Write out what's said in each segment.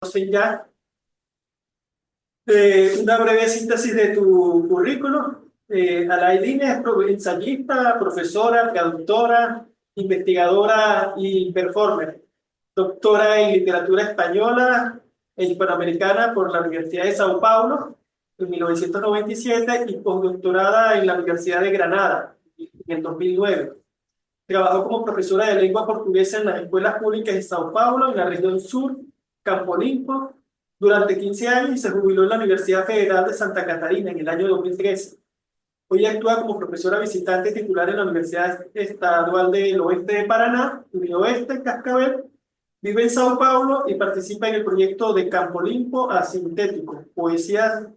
Entonces ya, una breve síntesis de tu currículum. Alaidine es ensayista, profesora, traductora, investigadora y performer. Doctora en literatura española e hispanoamericana por la Universidad de Sao Paulo en 1997 y postdoctorada en la Universidad de Granada en el 2009. Trabajó como profesora de lengua portuguesa en las escuelas públicas de Sao Paulo, en la región sur, Campo Limpo, durante 15 años y se jubiló en la Universidad Federal de Santa Catarina en el año 2013. Hoy actúa como profesora visitante titular en la Universidad Estadual del Oeste de Paraná, Unioeste, Cascabel. Vive en Sao Paulo y participa en el proyecto de Campo Limpo a Sintético, Poesía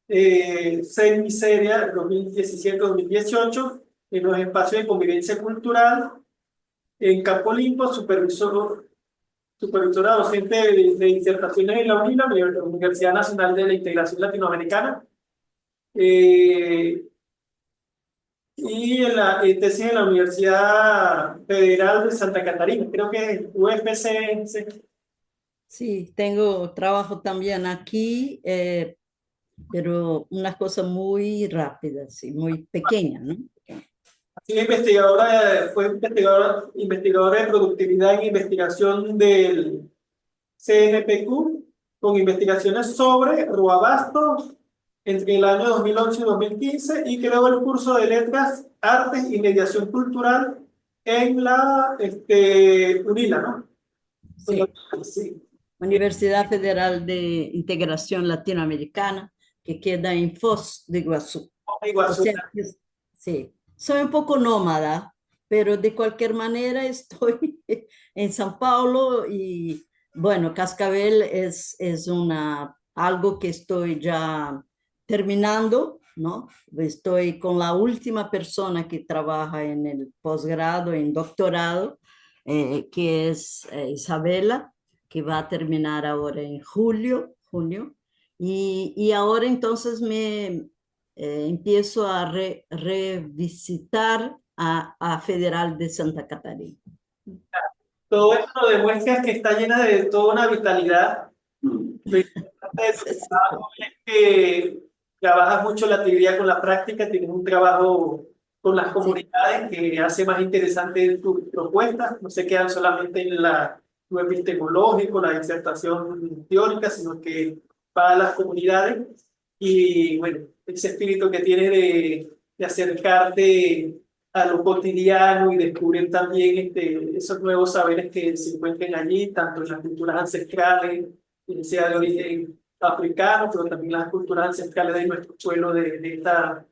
Semiseria 2017-2018, en los espacios de convivencia cultural. En Campo Limpo, supervisora docente de disertaciones en la UNILA, la Universidad Nacional de la Integración Latinoamericana, y en la tesis en la Universidad Federal de Santa Catarina, creo que es UFC. Sí, tengo trabajo también aquí, pero unas cosas muy rápidas y muy pequeñas, ¿no? Sí, fue investigadora de productividad en investigación del CNPq, con investigaciones sobre Roabasto entre el año 2011 y 2015, y creó el curso de Letras, Artes y Mediación Cultural en la UNILA, ¿no? Sí, Sí. Universidad Federal de Integración Latinoamericana, que queda en Foz de Iguazú. O Iguazú. sea, sí, soy un poco nómada, pero de cualquier manera estoy en São Paulo y bueno, Cascavel es algo que estoy ya terminando, ¿no? Estoy con la última persona que trabaja en el posgrado, en doctorado, que es Isabela, que va a terminar ahora en junio, y ahora entonces empiezo a revisitar a Federal de Santa Catarina. Todo esto demuestra que está llena de toda una vitalidad. Lo importante de tu trabajo es que trabajas mucho la teoría con la práctica, tienes un trabajo con las Sí, comunidades que hace más interesante tus propuestas, no se quedan solamente en lo epistemológico, la disertación teórica, sino que va a las comunidades y bueno, ese espíritu que tienes de acercarte a lo cotidiano y descubrir también esos nuevos saberes que se encuentran allí, tanto en las culturas ancestrales, sea de origen africano, pero también las culturas ancestrales de nuestro suelo, de esta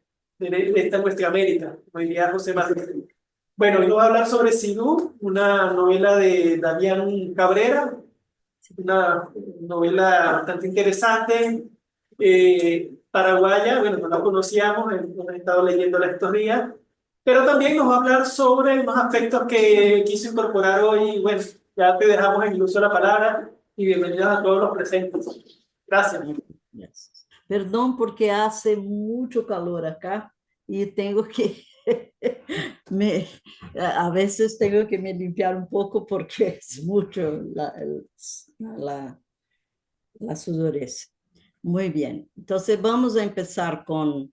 nuestra América, como diría José Martí. Bueno, hoy nos va a hablar sobre Sidú, una novela de Damián Cabrera, una novela bastante interesante, paraguaya. Bueno, no la conocíamos, hemos estado leyéndola estos días, pero también nos va a hablar sobre unos aspectos que quiso incorporar hoy. Bueno, ya te dejamos en el uso de la palabra y bienvenidos a todos los presentes. Gracias. gracias. Perdón porque hace mucho calor acá y tengo que me, a veces tengo que me limpiar un poco porque es mucho la, la sudoresa. Muy bien, entonces vamos a empezar con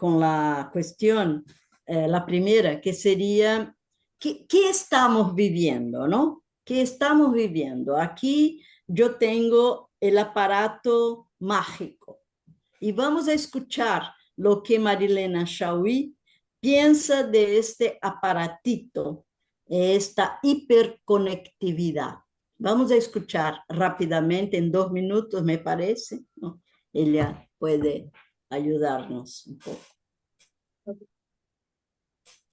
la cuestión, la primera, que sería, ¿qué estamos viviendo, no? ¿Qué estamos viviendo? Aquí yo tengo el aparato mágico y vamos a escuchar lo que Marilena Chauí piensa de este aparatito, esta hiperconectividad. Vamos a escuchar rápidamente, en 2 minutos me parece, ¿no? Ella puede ayudarnos un poco.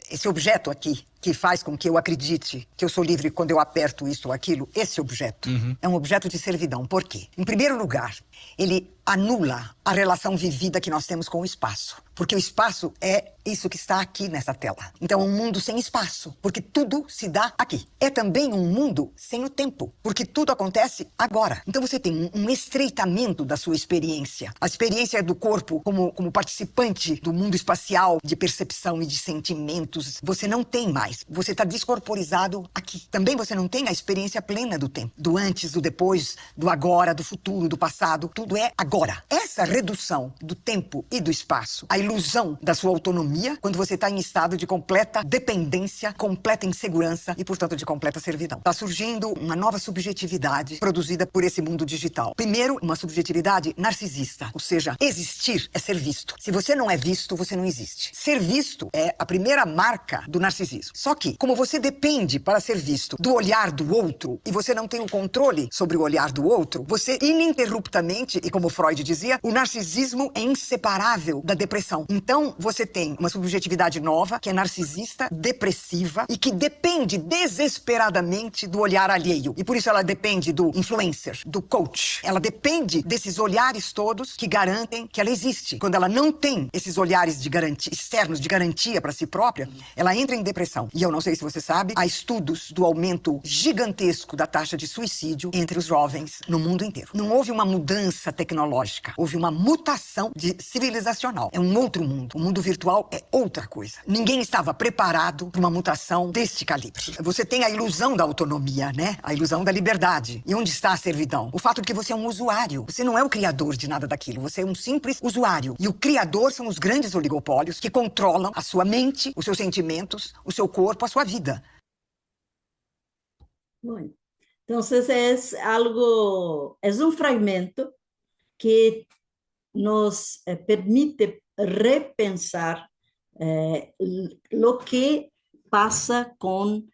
Esse objeto aqui, que faz com que eu acredite que eu sou livre quando eu aperto isso ou aquilo, esse objeto é um objeto de servidão. Por quê? Em primeiro lugar, ele anula a relação vivida que nós temos com o espaço. Porque o espaço é isso que está aqui nessa tela. Então é um mundo sem espaço, porque tudo se dá aqui. É também um mundo sem o tempo, porque tudo acontece agora. Então você tem um estreitamento da sua experiência. A experiência do corpo como participante do mundo espacial, de percepção e de sentimentos, você não tem mais. mais. Você está descorporizado aqui. Também você não tem a experiência plena do tempo. Do antes, do depois, do agora, do futuro, do passado. Tudo é agora. Essa redução do tempo e do espaço, a ilusão da sua autonomia, quando você está em estado de completa dependência, completa insegurança e, portanto, de completa servidão. Está surgindo uma nova subjetividade produzida por esse mundo digital. Primeiro, uma subjetividade narcisista, ou seja, existir é ser visto. Se você não é visto, você não existe. Ser visto é a primeira marca do narcisismo. Só que, como você depende para ser visto do olhar do outro e você não tem o controle sobre o olhar do outro, você ininterruptamente, e como Freud dizia, o narcisismo é inseparável da depressão. Então, você tem uma subjetividade nova, que é narcisista, depressiva e que depende desesperadamente do olhar alheio. E por isso ela depende do influencer, do coach. Ela depende desses olhares todos que garantem que ela existe. Quando ela não tem esses olhares de garantia, externos de garantia para si própria, ela entra em depressão. E eu não sei se você sabe, há estudos do aumento gigantesco da taxa de suicídio entre os jovens no mundo inteiro. Não houve uma mudança tecnológica, houve uma mutação civilizacional. É um outro mundo. O mundo virtual é outra coisa. Ninguém estava preparado para uma mutação deste calibre. Você tem a ilusão da autonomia, né? A ilusão da liberdade. E onde está a servidão? O fato de que você é um usuário. Você não é o criador de nada daquilo. Você é um simples usuário. E o criador são os grandes oligopólios que controlam a sua mente, os seus sentimentos, o seu corpo, a sua vida. Bueno, entonces es algo, es un fragmento que nos permite repensar lo que pasa con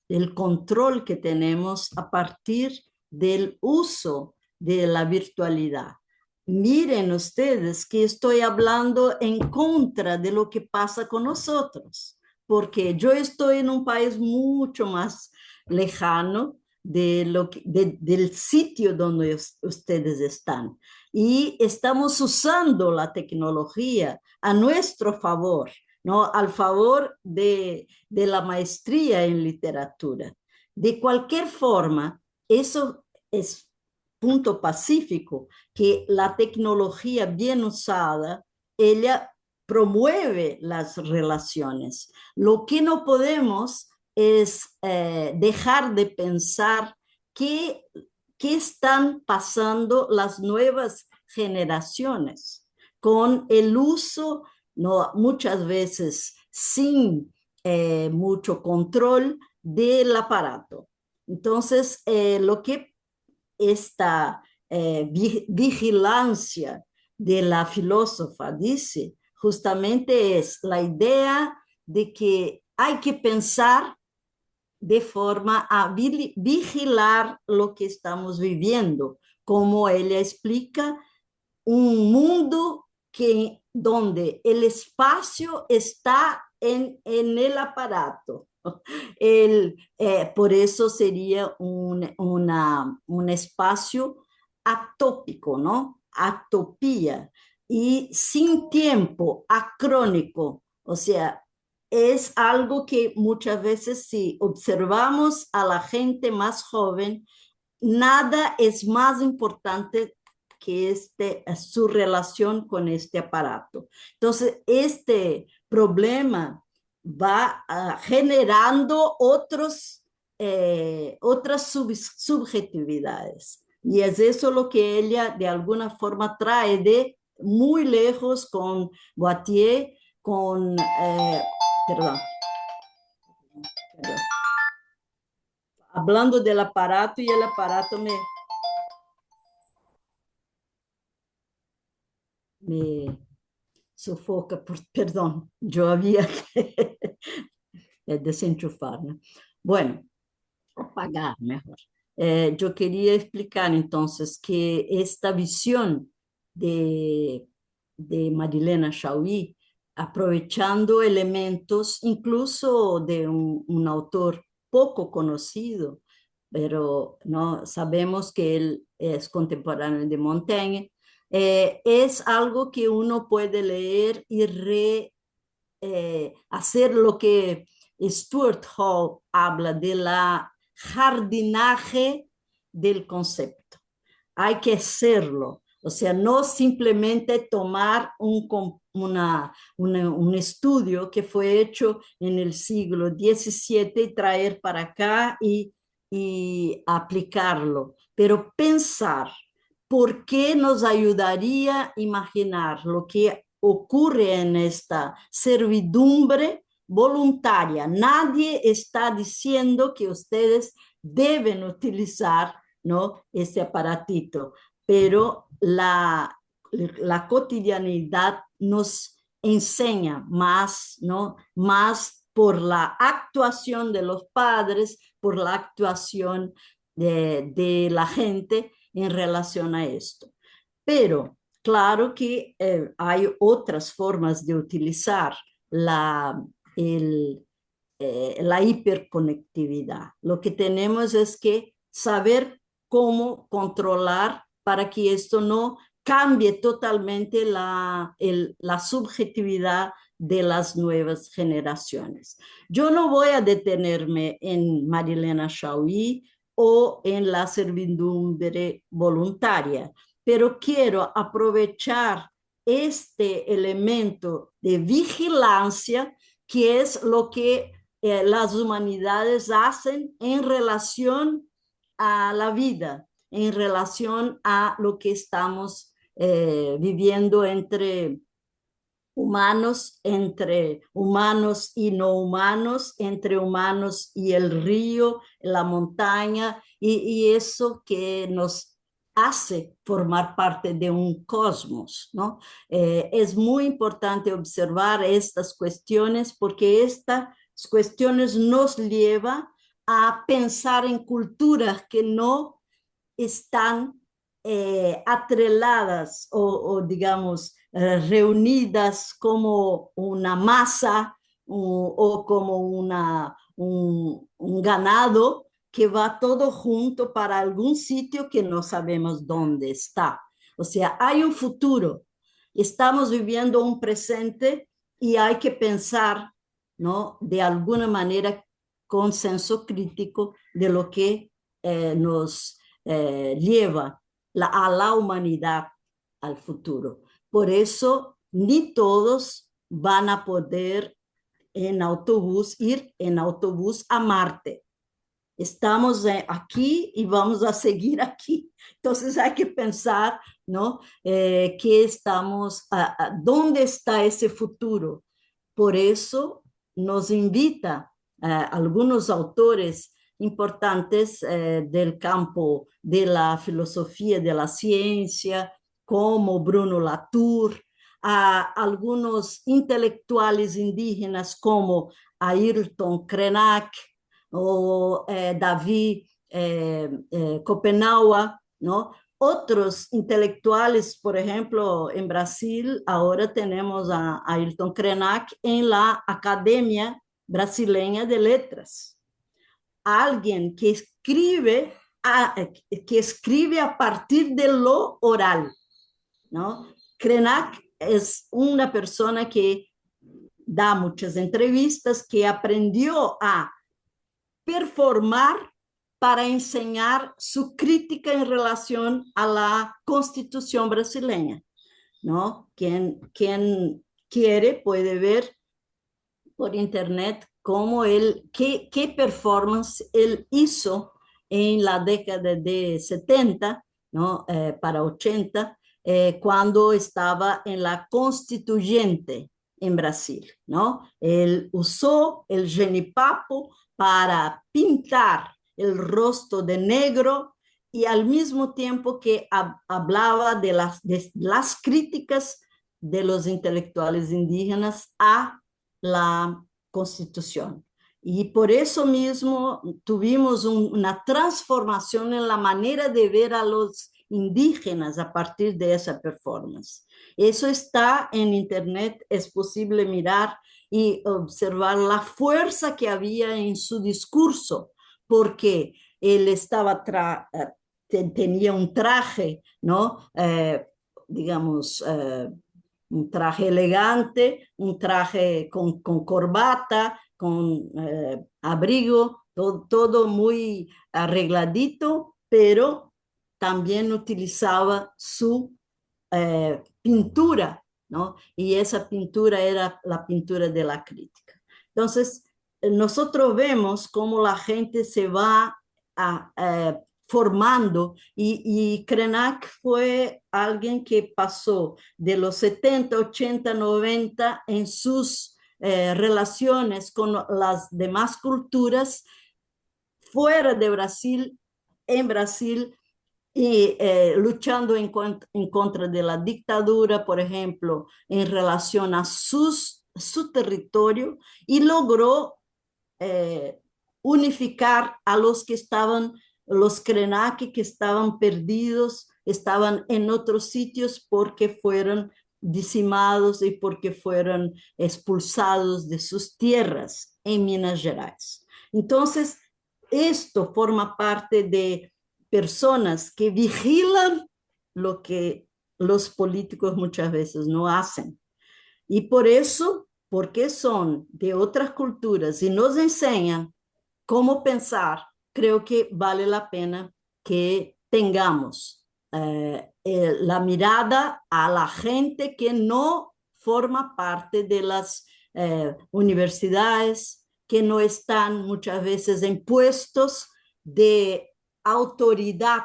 el control que tenemos a partir del uso de la virtualidad. Miren ustedes que estoy hablando en contra de lo que pasa con nosotros, porque yo estoy en un país mucho más lejano del sitio donde ustedes están. Y estamos usando la tecnología a nuestro favor, ¿no? Al favor de la maestría en literatura. De cualquier forma, eso es punto pacífico, que la tecnología bien usada, ella promueve las relaciones. Lo que no podemos es dejar de pensar qué están pasando las nuevas generaciones con el uso, no, muchas veces sin mucho control del aparato. Entonces, lo que esta vigilancia de la filósofa dice justamente es la idea de que hay que pensar de forma a vigilar lo que estamos viviendo, como ella explica, un mundo donde el espacio está en el aparato. Por eso sería un espacio atópico, ¿no? Atopía. Y sin tiempo, acrónico. O sea, es algo que muchas veces si observamos a la gente más joven, nada es más importante que su relación con este aparato. Entonces, este problema va generando otras subjetividades. Y es eso lo que ella de alguna forma trae de muy lejos con Guattari, con... perdón. Hablando del aparato y el aparato me sofoca, perdón, yo había que desenchufar, ¿no? Bueno, apagar mejor. Yo quería explicar entonces que esta visión de Marilena Chaui, aprovechando elementos incluso de un autor poco conocido, pero no sabemos que él es contemporáneo de Montaigne, es algo que uno puede leer y hacer lo que Stuart Hall habla de la jardinaje del concepto. Hay que hacerlo, o sea, no simplemente tomar un un estudio que fue hecho en el siglo XVII y traer para acá y aplicarlo. Pero pensar, ¿por qué nos ayudaría a imaginar lo que ocurre en esta servidumbre voluntaria? Nadie está diciendo que ustedes deben utilizar, ¿no?, este aparatito, pero la cotidianidad nos enseña más, ¿no? Más por la actuación de los padres, por la actuación de la gente en relación a esto. Pero claro que hay otras formas de utilizar el, la hiperconectividad. Lo que tenemos es que saber cómo controlar para que esto no cambie totalmente la subjetividad de las nuevas generaciones. Yo no voy a detenerme en Marilena Chaui o en la servidumbre voluntaria, pero quiero aprovechar este elemento de vigilancia, que es lo que las humanidades hacen en relación a la vida, en relación a lo que estamos viviendo entre humanos y no humanos, entre humanos y el río, la montaña, y eso que nos hace formar parte de un cosmos, ¿no? Es muy importante observar estas cuestiones porque estas cuestiones nos llevan a pensar en culturas que no están atreladas digamos, reunidas como una masa o como un ganado que va todo junto para algún sitio que no sabemos dónde está. O sea, hay un futuro, estamos viviendo un presente y hay que pensar, ¿no?, de alguna manera con senso crítico de lo que nos lleva a la humanidad al futuro. Por eso, ni todos van a poder ir en autobús a Marte. Estamos aquí y vamos a seguir aquí. Entonces hay que pensar, ¿no?, que ¿dónde está ese futuro? Por eso nos invita algunos autores importantes del campo de la filosofía de la ciencia, como Bruno Latour, a algunos intelectuales indígenas como Ayrton Krenak o David Kopenawa, ¿no? Otros intelectuales, por ejemplo, en Brasil, ahora tenemos a Ayrton Krenak en la Academia Brasileña de Letras. Alguien que escribe a partir de lo oral, ¿no? Krenak es una persona que da muchas entrevistas, que aprendió a performar para enseñar su crítica en relación a la Constitución brasileña, ¿no? Quien quiere puede ver por internet qué performance él hizo en la década de 70, ¿no?, para 80, cuando estaba en la Constituyente en Brasil, ¿no? Él usó el genipapo para pintar el rostro de negro y al mismo tiempo que hablaba de las críticas de los intelectuales indígenas a la Constitución. Y por eso mismo tuvimos una transformación en la manera de ver a los indígenas a partir de esa performance. Eso está en internet, es posible mirar y observar la fuerza que había en su discurso, porque él tenía un traje, ¿no? Digamos, un traje elegante, un traje con corbata, con abrigo, todo muy arregladito, pero también utilizaba su pintura ¿no? Y esa pintura era la pintura de la crítica. Entonces, nosotros vemos cómo la gente se va formando y Krenak fue alguien que pasó de los 70, 80, 90 en sus relaciones con las demás culturas fuera de Brasil, en Brasil, y luchando en contra de la dictadura, por ejemplo, en relación a su territorio, y logró unificar a los que estaban, los Krenak que estaban perdidos, estaban en otros sitios porque fueron dizimados y porque fueron expulsados de sus tierras en Minas Gerais. Entonces, esto forma parte de personas que vigilan lo que los políticos muchas veces no hacen. Y por eso, porque son de otras culturas y nos enseñan cómo pensar, creo que vale la pena que tengamos la mirada a la gente que no forma parte de las universidades, que no están muchas veces en puestos de autoridad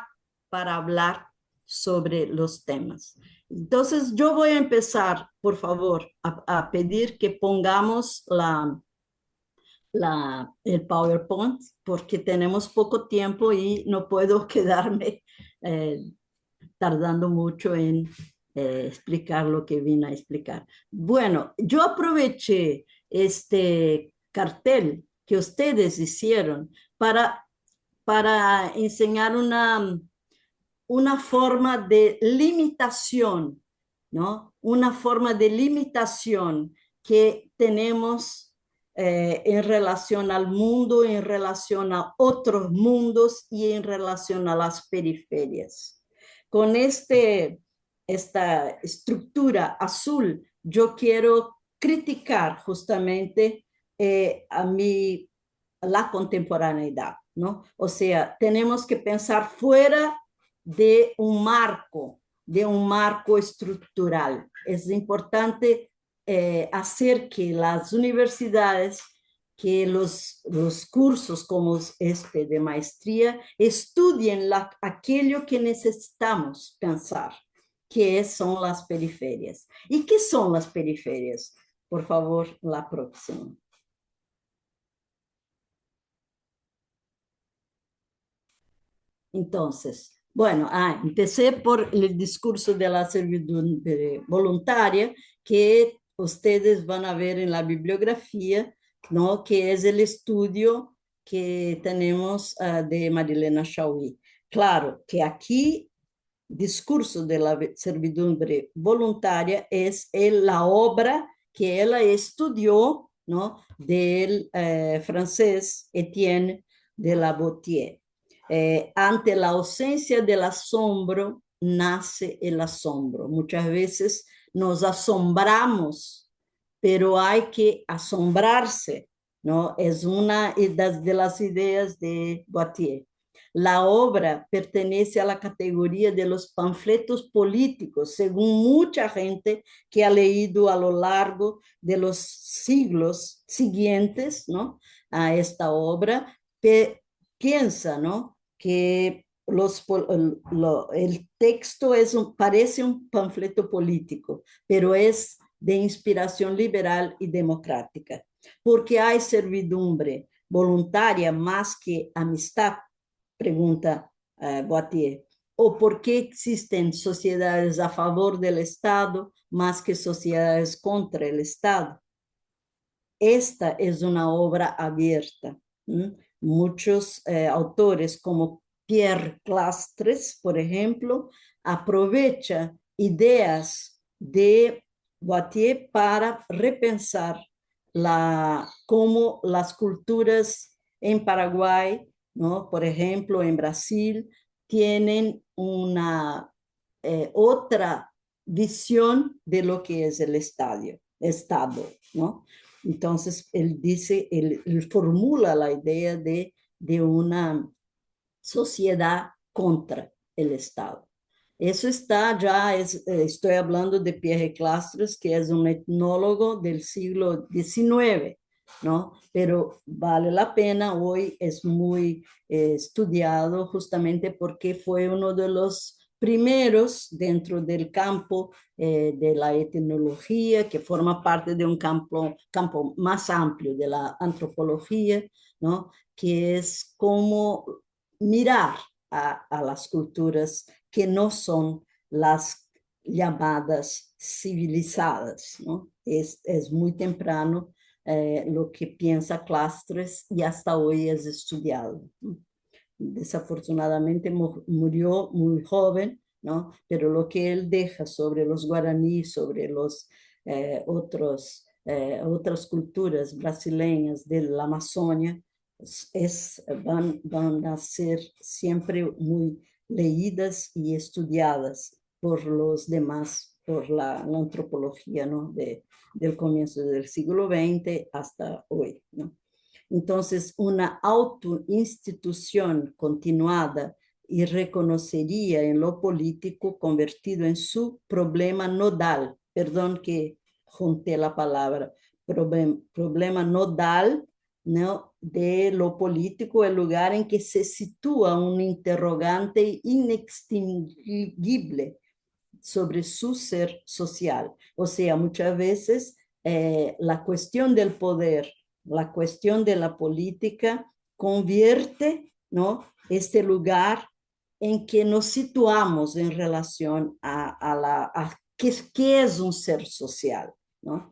para hablar sobre los temas. Entonces, yo voy a empezar, por favor, a pedir que pongamos el PowerPoint porque tenemos poco tiempo y no puedo quedarme tardando mucho en explicar lo que vine a explicar. Bueno, yo aproveché este cartel que ustedes hicieron para enseñar una forma de limitación, ¿no? Una forma de limitación que tenemos en relación al mundo, en relación a otros mundos y en relación a las periferias. Con esta estructura azul, yo quiero criticar justamente la contemporaneidad, ¿no? O sea, tenemos que pensar fuera de un marco estructural. Es importante hacer que las universidades, que los cursos como este de maestría, estudien aquello que necesitamos pensar, que son las periferias. ¿Y qué son las periferias? Por favor, la próxima. Entonces, bueno, empecé por el discurso de la servidumbre voluntaria, que ustedes van a ver en la bibliografía, ¿no? Que es el estudio que tenemos de Marilena Chauí. Claro que aquí, discurso de la servidumbre voluntaria es la obra que ella estudió, ¿no? Del francés Etienne de la Boétie. Ante la ausencia del asombro, nace el asombro. Muchas veces nos asombramos, pero hay que asombrarse, ¿no? Es una de las ideas de Boétie. La obra pertenece a la categoría de los panfletos políticos, según mucha gente que ha leído a lo largo de los siglos siguientes, ¿no? A esta obra, piensa, ¿no? Que el texto parece un panfleto político, pero es de inspiración liberal y democrática, porque hay servidumbre voluntaria más que amistad, pregunta Boétie, o por qué existen sociedades a favor del Estado más que sociedades contra el Estado. Esta es una obra abierta. Muchos autores como Pierre Clastres, por ejemplo, aprovecha ideas de Boétie para repensar cómo las culturas en Paraguay, ¿no? Por ejemplo, en Brasil, tienen una otra visión de lo que es el Estado, ¿no? Entonces, él formula la idea de una sociedad contra el Estado. Eso está ya, estoy hablando de Pierre Clastres, que es un etnólogo del siglo XIX, ¿no? Pero vale la pena, hoy es muy estudiado justamente porque fue uno de los primeros dentro del campo de la etnología, que forma parte de un campo más amplio de la antropología, ¿no? Que es como mirar a las culturas que no son las llamadas civilizadas, ¿no? Es muy temprano lo que piensa Clastres y hasta hoy es estudiado, ¿no? Desafortunadamente murió muy joven, ¿no? Pero lo que él deja sobre los guaraníes, sobre los otras culturas brasileñas de la Amazonia, van a ser siempre muy leídas y estudiadas por los demás, por la antropología, ¿no? Del comienzo del siglo XX hasta hoy, ¿no? Entonces, una autoinstitución continuada y reconocería en lo político convertido en su problema nodal. Perdón que junté la palabra, problema nodal, ¿no? De lo político, el lugar en que se sitúa un interrogante inextinguible sobre su ser social. O sea, muchas veces la cuestión del poder, la cuestión de la política convierte, ¿no? Este lugar en que nos situamos en relación a qué es un ser social, ¿no?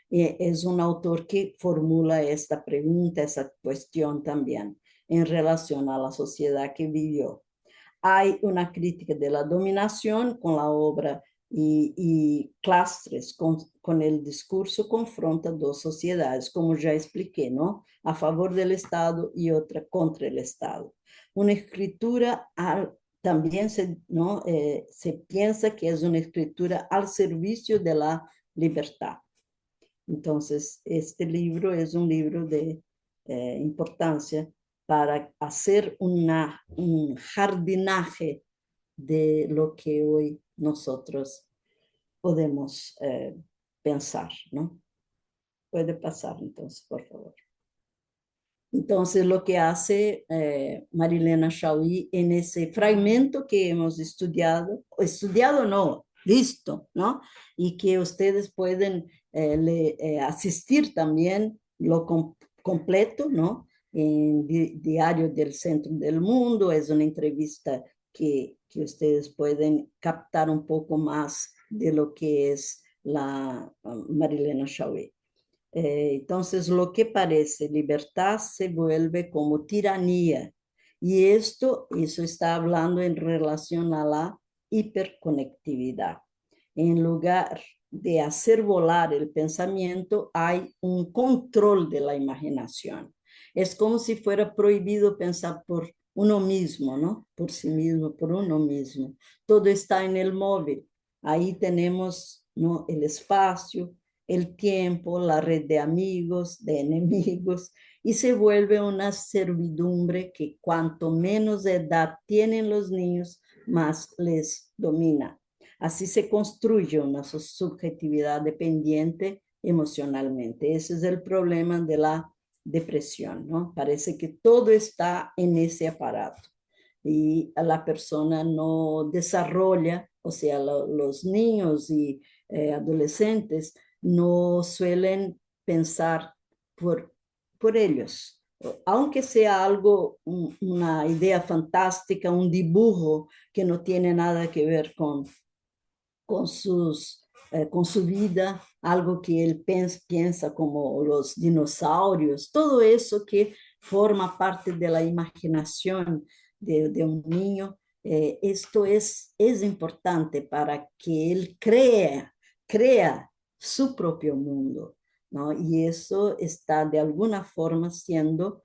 Es un autor que formula esta pregunta, esa cuestión también en relación a la sociedad que vivió. Hay una crítica de la dominación con la obra y Clastres con el discurso confronta dos sociedades, como ya expliqué, ¿no? A favor del Estado y otra contra el Estado. Una escritura también ¿no? Se piensa que es una escritura al servicio de la libertad. Entonces, este libro es un libro de importancia para hacer un jardinaje de lo que hoy nosotros podemos pensar, ¿no? Puede pasar, entonces, por favor. Entonces, lo que hace Marilena Chaui en ese fragmento que hemos estudiado no, visto, ¿no? Y que ustedes pueden asistir también lo completo, ¿no? En Diario del Centro del Mundo, es una entrevista que ustedes pueden captar un poco más de lo que es la Marilena Chaui. Entonces, lo que parece libertad se vuelve como tiranía. Y eso está hablando en relación a la hiperconectividad. En lugar de hacer volar el pensamiento, hay un control de la imaginación. Es como si fuera prohibido pensar por uno mismo, ¿no? Por sí mismo, por uno mismo. Todo está en el móvil. Ahí tenemos, ¿no? El espacio, el tiempo, la red de amigos, de enemigos, y se vuelve una servidumbre que cuanto menos edad tienen los niños, más les domina. Así se construye una subjetividad dependiente emocionalmente. Ese es el problema de la depresión, ¿no? Parece que todo está en ese aparato y la persona no desarrolla, o sea, los niños y adolescentes no suelen pensar por ellos. Aunque sea algo, una idea fantástica, un dibujo que no tiene nada que ver con su vida, algo que él piensa como los dinosaurios, todo eso que forma parte de la imaginación de un niño, esto es importante para que él crea su propio mundo, ¿no? Y eso está de alguna forma siendo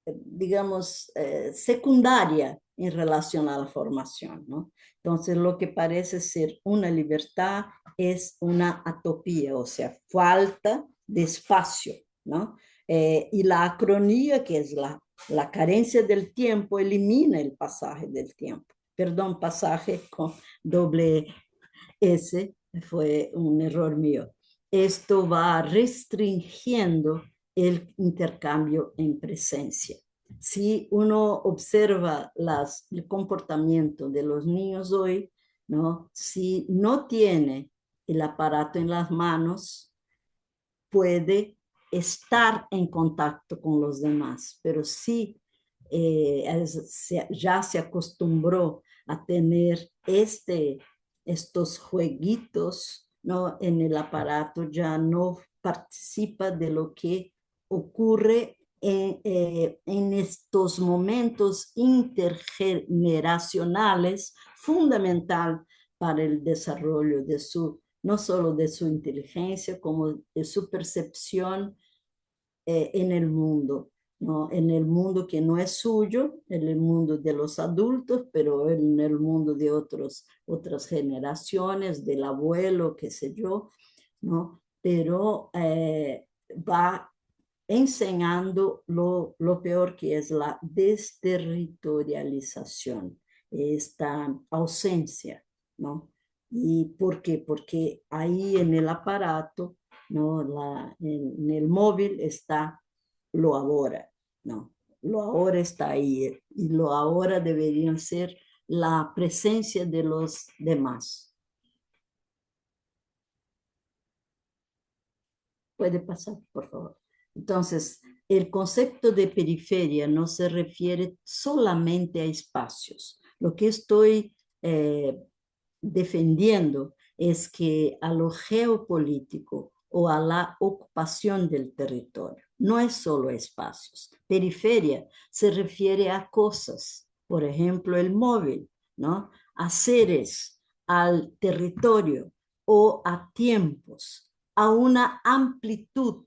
digamos, secundaria en relación a la formación, ¿no? Entonces, lo que parece ser una libertad es una atopía, o sea, falta de espacio, ¿no? Y la acronía, que es la carencia del tiempo, elimina el pasaje del tiempo. perdón, pasaje con doble S, fue un error mío. Esto va restringiendo el intercambio en presencia. Si uno observa el comportamiento de los niños hoy, ¿no? Si no tiene el aparato en las manos, puede estar en contacto con los demás, pero si ya se acostumbró a tener estos jueguitos, ¿no? En el aparato, ya no participa de lo que ocurre en estos momentos intergeneracionales, fundamental para el desarrollo de no solo de su inteligencia, como de su percepción en el mundo, ¿no? En el mundo que no es suyo, en el mundo de los adultos, pero en el mundo de otras generaciones, del abuelo, qué sé yo, ¿no? Pero va enseñando lo peor que es la desterritorialización, esta ausencia, ¿no? ¿Y por qué? Porque ahí en el aparato, ¿no? En el móvil está lo ahora, ¿no? Lo ahora está ahí y lo ahora debería ser la presencia de los demás. Puede pasar, por favor. Entonces, el concepto de periferia no se refiere solamente a espacios. Lo que estoy defendiendo es que a lo geopolítico o a la ocupación del territorio no es solo espacios. Periferia se refiere a cosas, por ejemplo, el móvil, ¿no? A seres, al territorio o a tiempos, a una amplitud.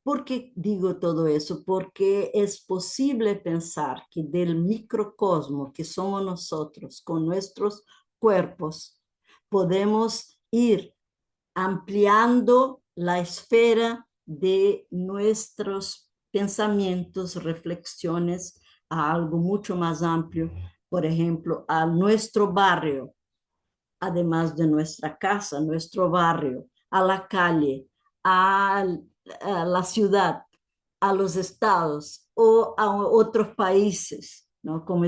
¿Por qué digo todo eso? Porque es posible pensar que del microcosmo que somos nosotros con nuestros cuerpos, podemos ir ampliando la esfera de nuestros pensamientos, reflexiones a algo mucho más amplio, por ejemplo, a nuestro barrio, además de nuestra casa, nuestro barrio, a la calle, a, a la ciudad, a los estados o a otros países, ¿no? Como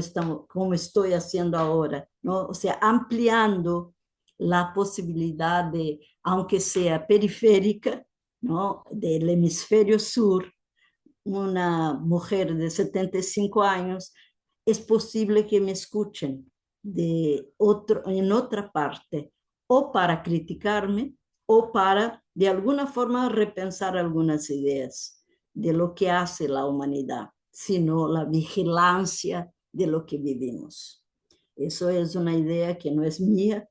estoy haciendo ahora, ¿no? O sea, ampliando la posibilidad de, aunque sea periférica, ¿no? Del hemisferio sur, una mujer de 75 años, es posible que me escuchen en otra parte, o para criticarme, o para, de alguna forma, repensar algunas ideas de lo que hace la humanidad, sino la vigilancia de lo que vivimos. Eso es una idea que no es mía,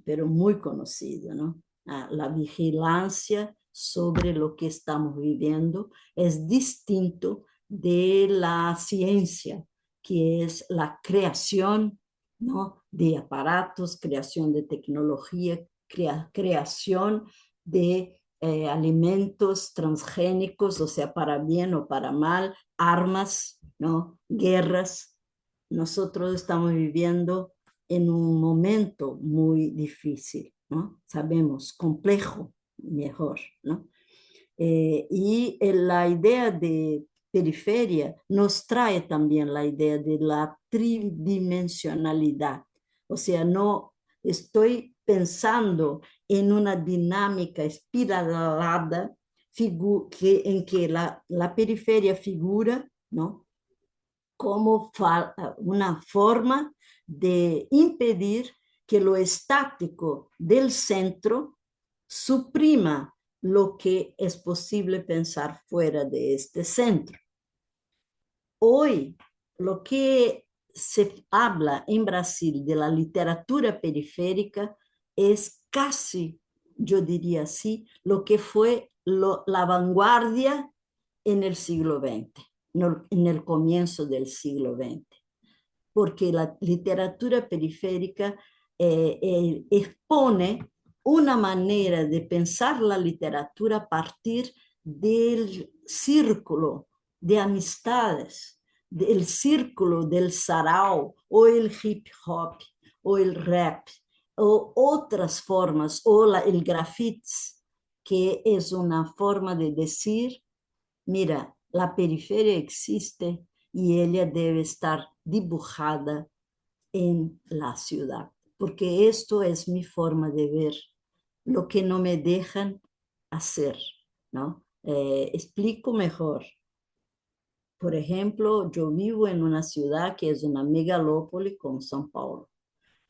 pero muy conocida, ¿no? La vigilancia sobre lo que estamos viviendo es distinto de la ciencia, que es la creación, ¿no? De aparatos, creación de tecnología, creación de alimentos transgénicos, o sea, para bien o para mal, armas, ¿no? Guerras. Nosotros estamos viviendo en un momento muy difícil, ¿no? Sabemos, complejo, mejor, ¿no? La idea de periferia nos trae también la idea de la tridimensionalidad. O sea, no estoy pensando en una dinámica espiralada en que la periferia figura, ¿no? Como una forma de impedir que lo estático del centro suprima lo que es posible pensar fuera de este centro. Hoy, lo que se habla en Brasil de la literatura periférica es casi, yo diría así, lo que fue la vanguardia en el siglo XX, en el comienzo del siglo XX, porque la literatura periférica expone una manera de pensar la literatura a partir del círculo de amistades, del círculo del sarao o el hip hop, o el rap, o otras formas, o el graffiti, que es una forma de decir, mira, la periferia existe y ella debe estar dibujada en la ciudad, porque esto es mi forma de ver lo que no me dejan hacer, ¿no? Explico mejor. Por ejemplo, yo vivo en una ciudad que es una megalópoli como São Paulo.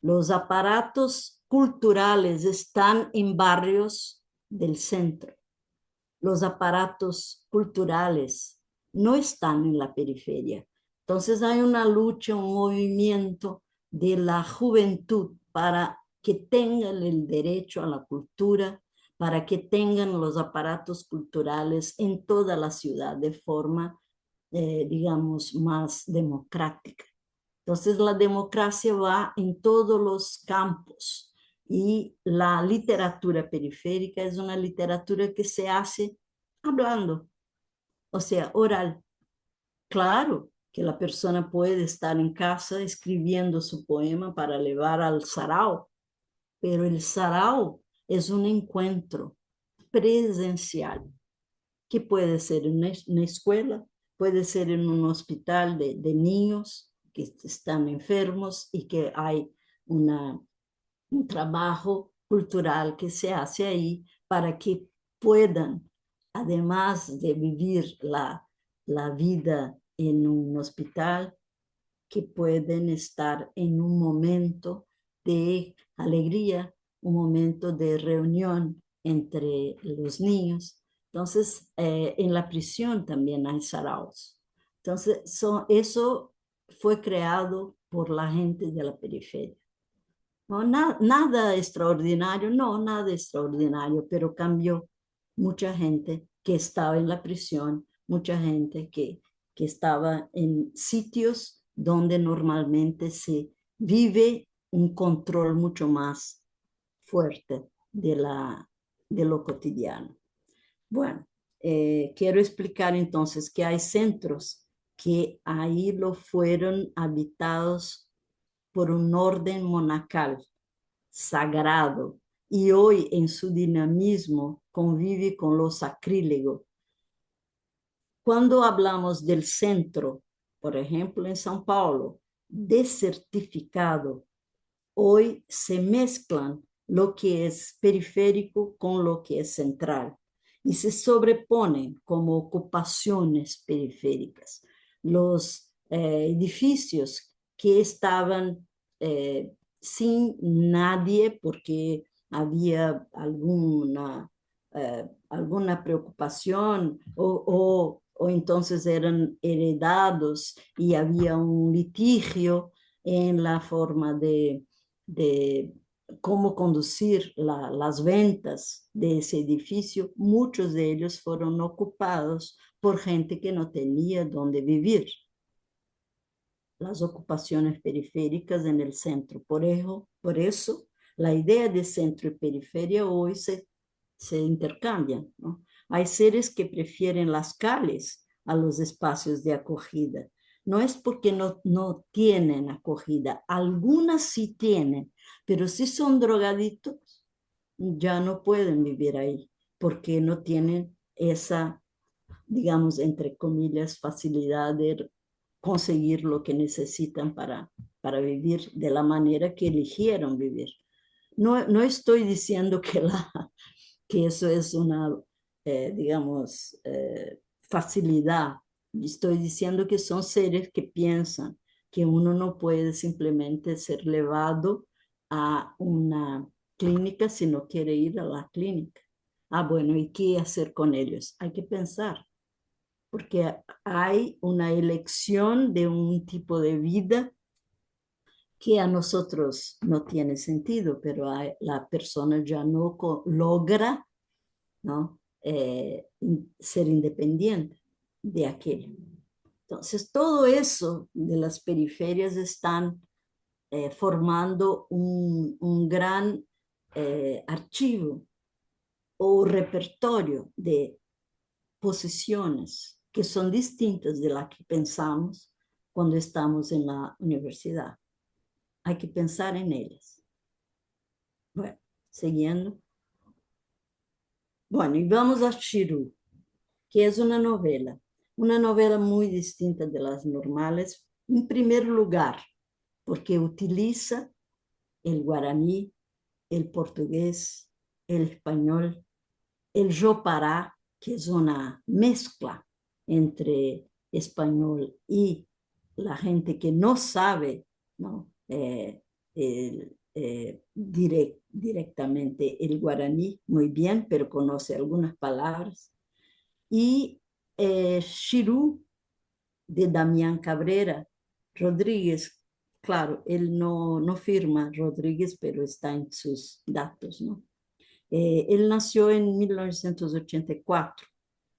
Los aparatos culturales están en barrios del centro. Los aparatos culturales no están en la periferia. Entonces hay una lucha, un movimiento de la juventud para que tengan el derecho a la cultura, para que tengan los aparatos culturales en toda la ciudad de forma, digamos, más democrática. Entonces la democracia va en todos los campos y la literatura periférica es una literatura que se hace hablando, o sea, oral. Claro que la persona puede estar en casa escribiendo su poema para llevar al sarao, pero el sarao es un encuentro presencial que puede ser en una escuela, puede ser en un hospital de niños que están enfermos y que hay un trabajo cultural que se hace ahí para que puedan, además de vivir la vida en un hospital, que pueden estar en un momento de alegría, un momento de reunión entre los niños. Entonces, en la prisión también hay saraos. Entonces, eso fue creado por la gente de la periferia. No, nada extraordinario, no, nada extraordinario, pero cambió mucha gente que estaba en la prisión, mucha gente que estaba en sitios donde normalmente se vive un control mucho más fuerte de lo cotidiano. Bueno, quiero explicar entonces que hay centros que ahí lo fueron habitados por un orden monacal sagrado y hoy en su dinamismo convive con lo sacrílego. Cuando hablamos del centro, por ejemplo en São Paulo, desertificado, hoy se mezclan lo que es periférico con lo que es central y se sobreponen como ocupaciones periféricas. Los edificios que estaban sin nadie porque había alguna preocupación o entonces eran heredados y había un litigio en la forma de cómo conducir las ventas de ese edificio, muchos de ellos fueron ocupados por gente que no tenía dónde vivir. Las ocupaciones periféricas en el centro. Por eso la idea de centro y periferia hoy se intercambian, ¿no? Hay seres que prefieren las calles a los espacios de acogida. No es porque no tienen acogida, algunas sí tienen, pero si son drogaditos, ya no pueden vivir ahí, porque no tienen esa, digamos, entre comillas, facilidad de conseguir lo que necesitan para vivir de la manera que eligieron vivir. No estoy diciendo que eso es una, digamos, facilidad. Estoy diciendo que son seres que piensan que uno no puede simplemente ser llevado a una clínica si no quiere ir a la clínica. Ah, bueno, ¿y qué hacer con ellos? Hay que pensar, porque hay una elección de un tipo de vida que a nosotros no tiene sentido, pero la persona ya no logra, ¿no? Ser independiente de aquello. Entonces, todo eso de las periferias están formando un gran archivo o repertorio de posiciones que son distintas de las que pensamos cuando estamos en la universidad. hay que pensar en ellas. Bueno, siguiendo. Bueno, y vamos a Chiru, que es una novela muy distinta de las normales, en primer lugar, porque utiliza el guaraní, el portugués, el español, el yopará, que es una mezcla entre español y la gente que no sabe, ¿no? Directamente el guaraní muy bien, pero conoce algunas palabras. Y Xirú, de Damián Cabrera Rodríguez. Claro, él no firma Rodríguez, pero está en sus datos, ¿no? Él nació en 1984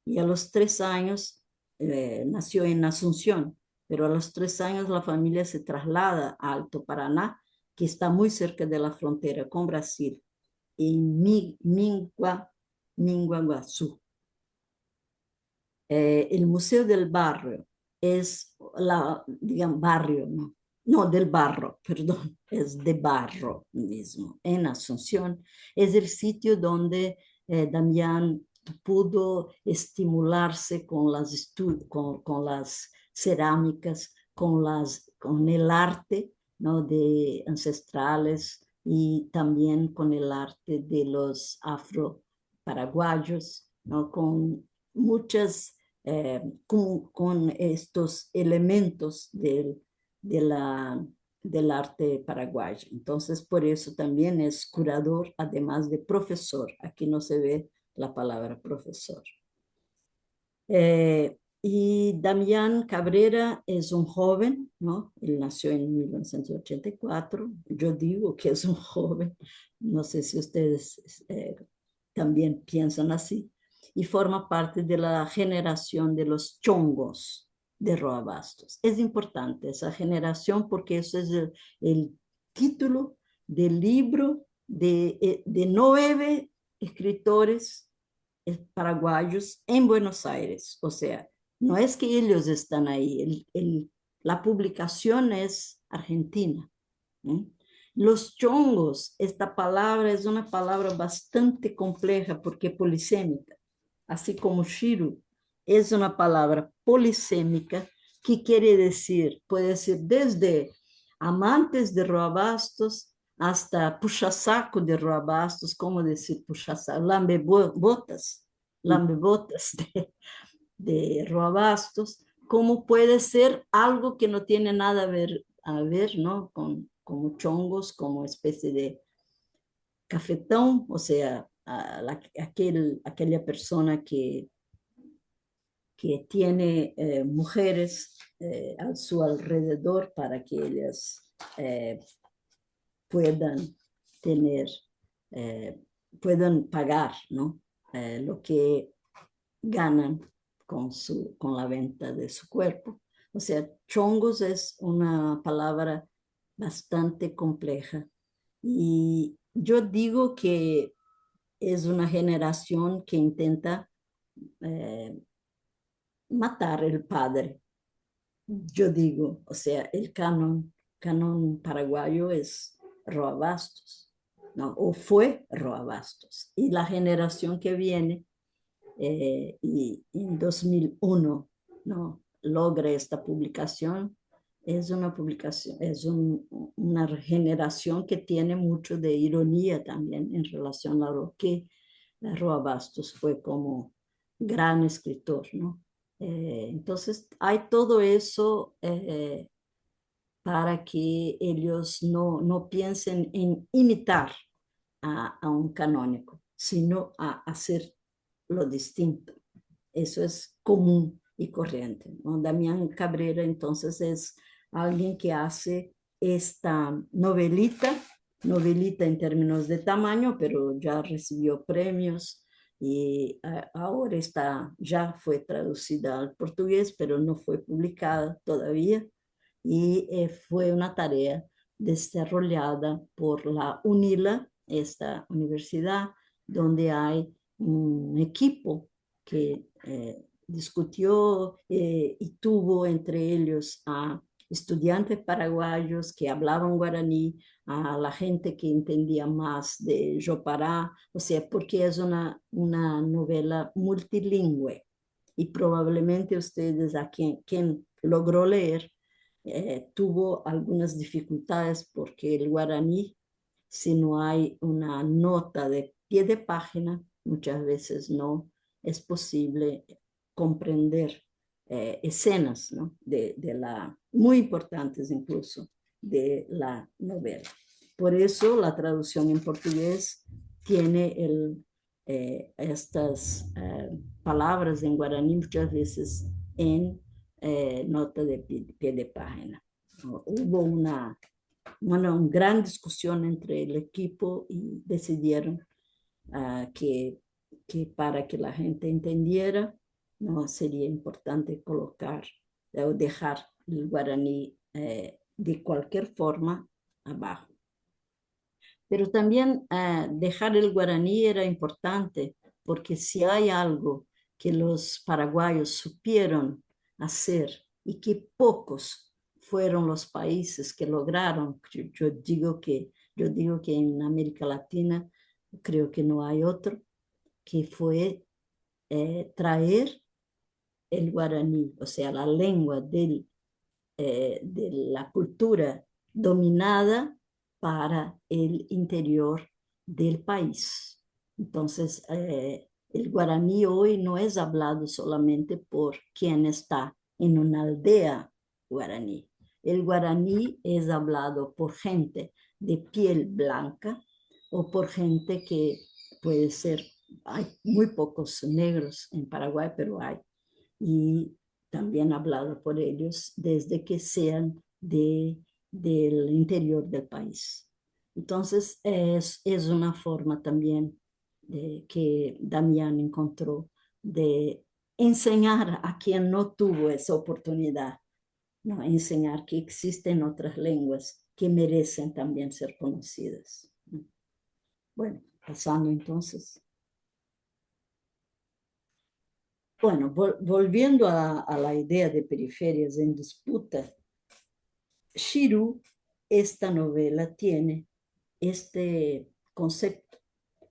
y a los 3 años nació en Asunción, pero a los 3 años la familia se traslada a Alto Paraná, que está muy cerca de la frontera con Brasil, en Minguaguazú. El Museo del Barrio es digamos, barrio, ¿no? No, del barro, perdón, es de barro mismo, en Asunción. Es el sitio donde Damián pudo estimularse con las cerámicas, con el arte, ¿no? De ancestrales y también con el arte de los afro-paraguayos, ¿no? Con muchas con estos elementos de del arte paraguayo. Entonces, por eso también es curador, además de profesor. Aquí no se ve la palabra profesor. Y Damián Cabrera es un joven, ¿no? Él nació en 1984. Yo digo que es un joven. No sé si ustedes también piensan así. Y forma parte de la generación de los chongos de Roa Bastos. Es importante esa generación porque eso es el título del libro de 9 escritores paraguayos en Buenos Aires. O sea, no es que ellos están ahí, la publicación es argentina. ¿Eh? Los chongos, esta palabra es una palabra bastante compleja porque es polisémica, así como Chiru es una palabra polisémica que quiere decir, puede decir desde amantes de Roa Bastos hasta puxa-saco de Roa Bastos, como decir puxa-saco, lambe-botas de Roa Bastos, como puede ser algo que no tiene nada a ver, ¿no? Como chongos, como especie de cafetón, o sea, aquella persona que tiene mujeres a su alrededor para que ellas puedan tener, eh, puedan pagar, ¿no? Lo que ganan con la venta de su cuerpo. O sea, chongos es una palabra bastante compleja. Y yo digo que es una generación que intenta eh, matar el padre. Yo digo, o sea, el canon paraguayo es Roa Bastos, ¿no? O fue Roa Bastos. Y la generación que viene y en 2001 ¿no? logra esta publicación, es una publicación, una generación que tiene mucho de ironía también en relación a lo que Roa Bastos fue como gran escritor, ¿no? Entonces hay todo eso para que ellos no piensen en imitar a un canónico, sino a hacer lo distinto. Eso es común y corriente, ¿no? Damián Cabrera entonces es alguien que hace esta novelita en términos de tamaño, pero ya recibió premios y ahora ya fue traducida al portugués, pero no fue publicada todavía y fue una tarea desarrollada por la UNILA, esta universidad, donde hay un equipo que discutió y tuvo entre ellos a estudiantes paraguayos que hablaban guaraní, a la gente que entendía más de Jopará, o sea, porque es una novela multilingüe y probablemente ustedes, a quien logró leer, tuvo algunas dificultades porque el guaraní, si no hay una nota de pie de página, muchas veces no es posible comprender escenas, ¿no? Muy importantes incluso de la novela. Por eso la traducción en portugués tiene estas palabras en guaraní muchas veces en nota de pie de página. Hubo una gran discusión entre el equipo y decidieron que para que la gente entendiera, no sería importante colocar o dejar el guaraní de cualquier forma abajo. Pero también dejar el guaraní era importante porque si hay algo que los paraguayos supieron hacer y que pocos fueron los países que lograron, yo digo que en América Latina creo que no hay otro, que fue traer el guaraní, o sea, la lengua de la cultura dominada para el interior del país. Entonces, el guaraní hoy no es hablado solamente por quien está en una aldea guaraní. El guaraní es hablado por gente de piel blanca o por gente que puede ser, hay muy pocos negros en Paraguay, pero hay, y también hablado por ellos desde que sean del interior del país. Entonces, es una forma también que Damián encontró de enseñar a quien no tuvo esa oportunidad, ¿no? Enseñar que existen otras lenguas que merecen también ser conocidas. Bueno, pasando entonces. Bueno, volviendo a la idea de periferias en disputa, Shiru, esta novela tiene este concepto,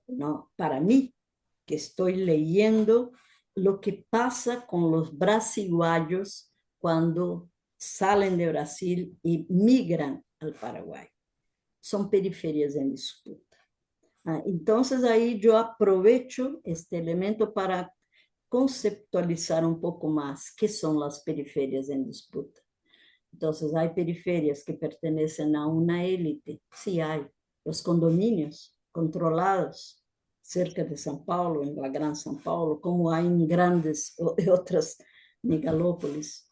¿no? Para mí, que estoy leyendo lo que pasa con los brasiguayos cuando salen de Brasil y migran al Paraguay. Son periferias en disputa. Entonces ahí yo aprovecho este elemento para conceptualizar un poco más qué son las periferias en disputa. Entonces, hay periferias que pertenecen a una élite, sí hay, los condominios controlados cerca de São Paulo, en la Gran São Paulo, como hay en grandes otras megalópolis.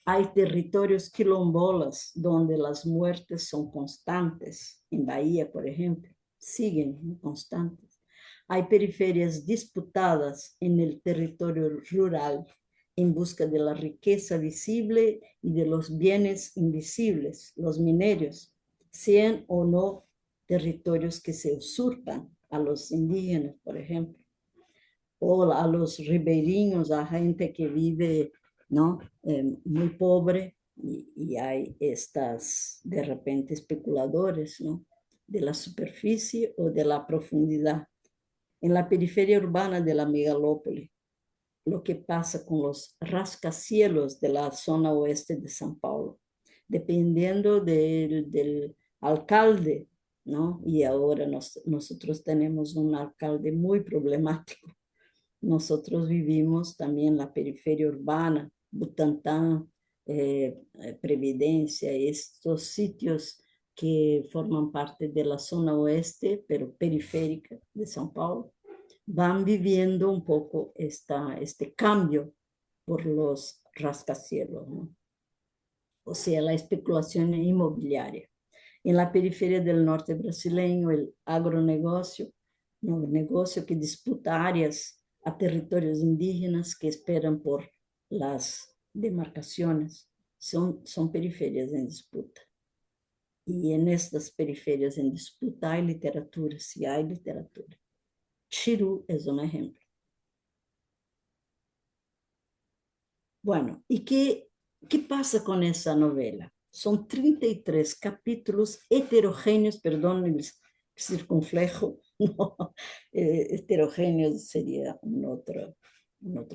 Hay territorios quilombolas donde las muertes son constantes, en Bahía, por ejemplo, siguen constantes. Hay periferias disputadas en el territorio rural en busca de la riqueza visible y de los bienes invisibles, los minerios, sean o no territorios que se usurpan a los indígenas, por ejemplo, o a los ribeirinhos, a gente que vive, ¿no? Muy pobre, y hay estas, de repente, especuladores, ¿no? De la superficie o de la profundidad. En la periferia urbana de la megalópoli, lo que pasa con los rascacielos de la zona oeste de São Paulo, dependiendo del alcalde, ¿no? Y ahora nosotros tenemos un alcalde muy problemático. Nosotros vivimos también la periferia urbana, Butantán, Previdencia, estos sitios que forman parte de la zona oeste, pero periférica de São Paulo, van viviendo un poco este cambio por los rascacielos, ¿no? O sea, la especulación inmobiliaria. En la periferia del norte brasileño, el agronegocio, ¿no? El negocio que disputa áreas a territorios indígenas que esperan por las demarcaciones, son periferias en disputa. Y en estas periferias en disputa hay literatura, sí hay literatura. Shiru es un ejemplo. Bueno, ¿y qué pasa con esa novela? Son 33 capítulos heterogéneos, perdón el circunflejo, no, heterogéneos sería un otro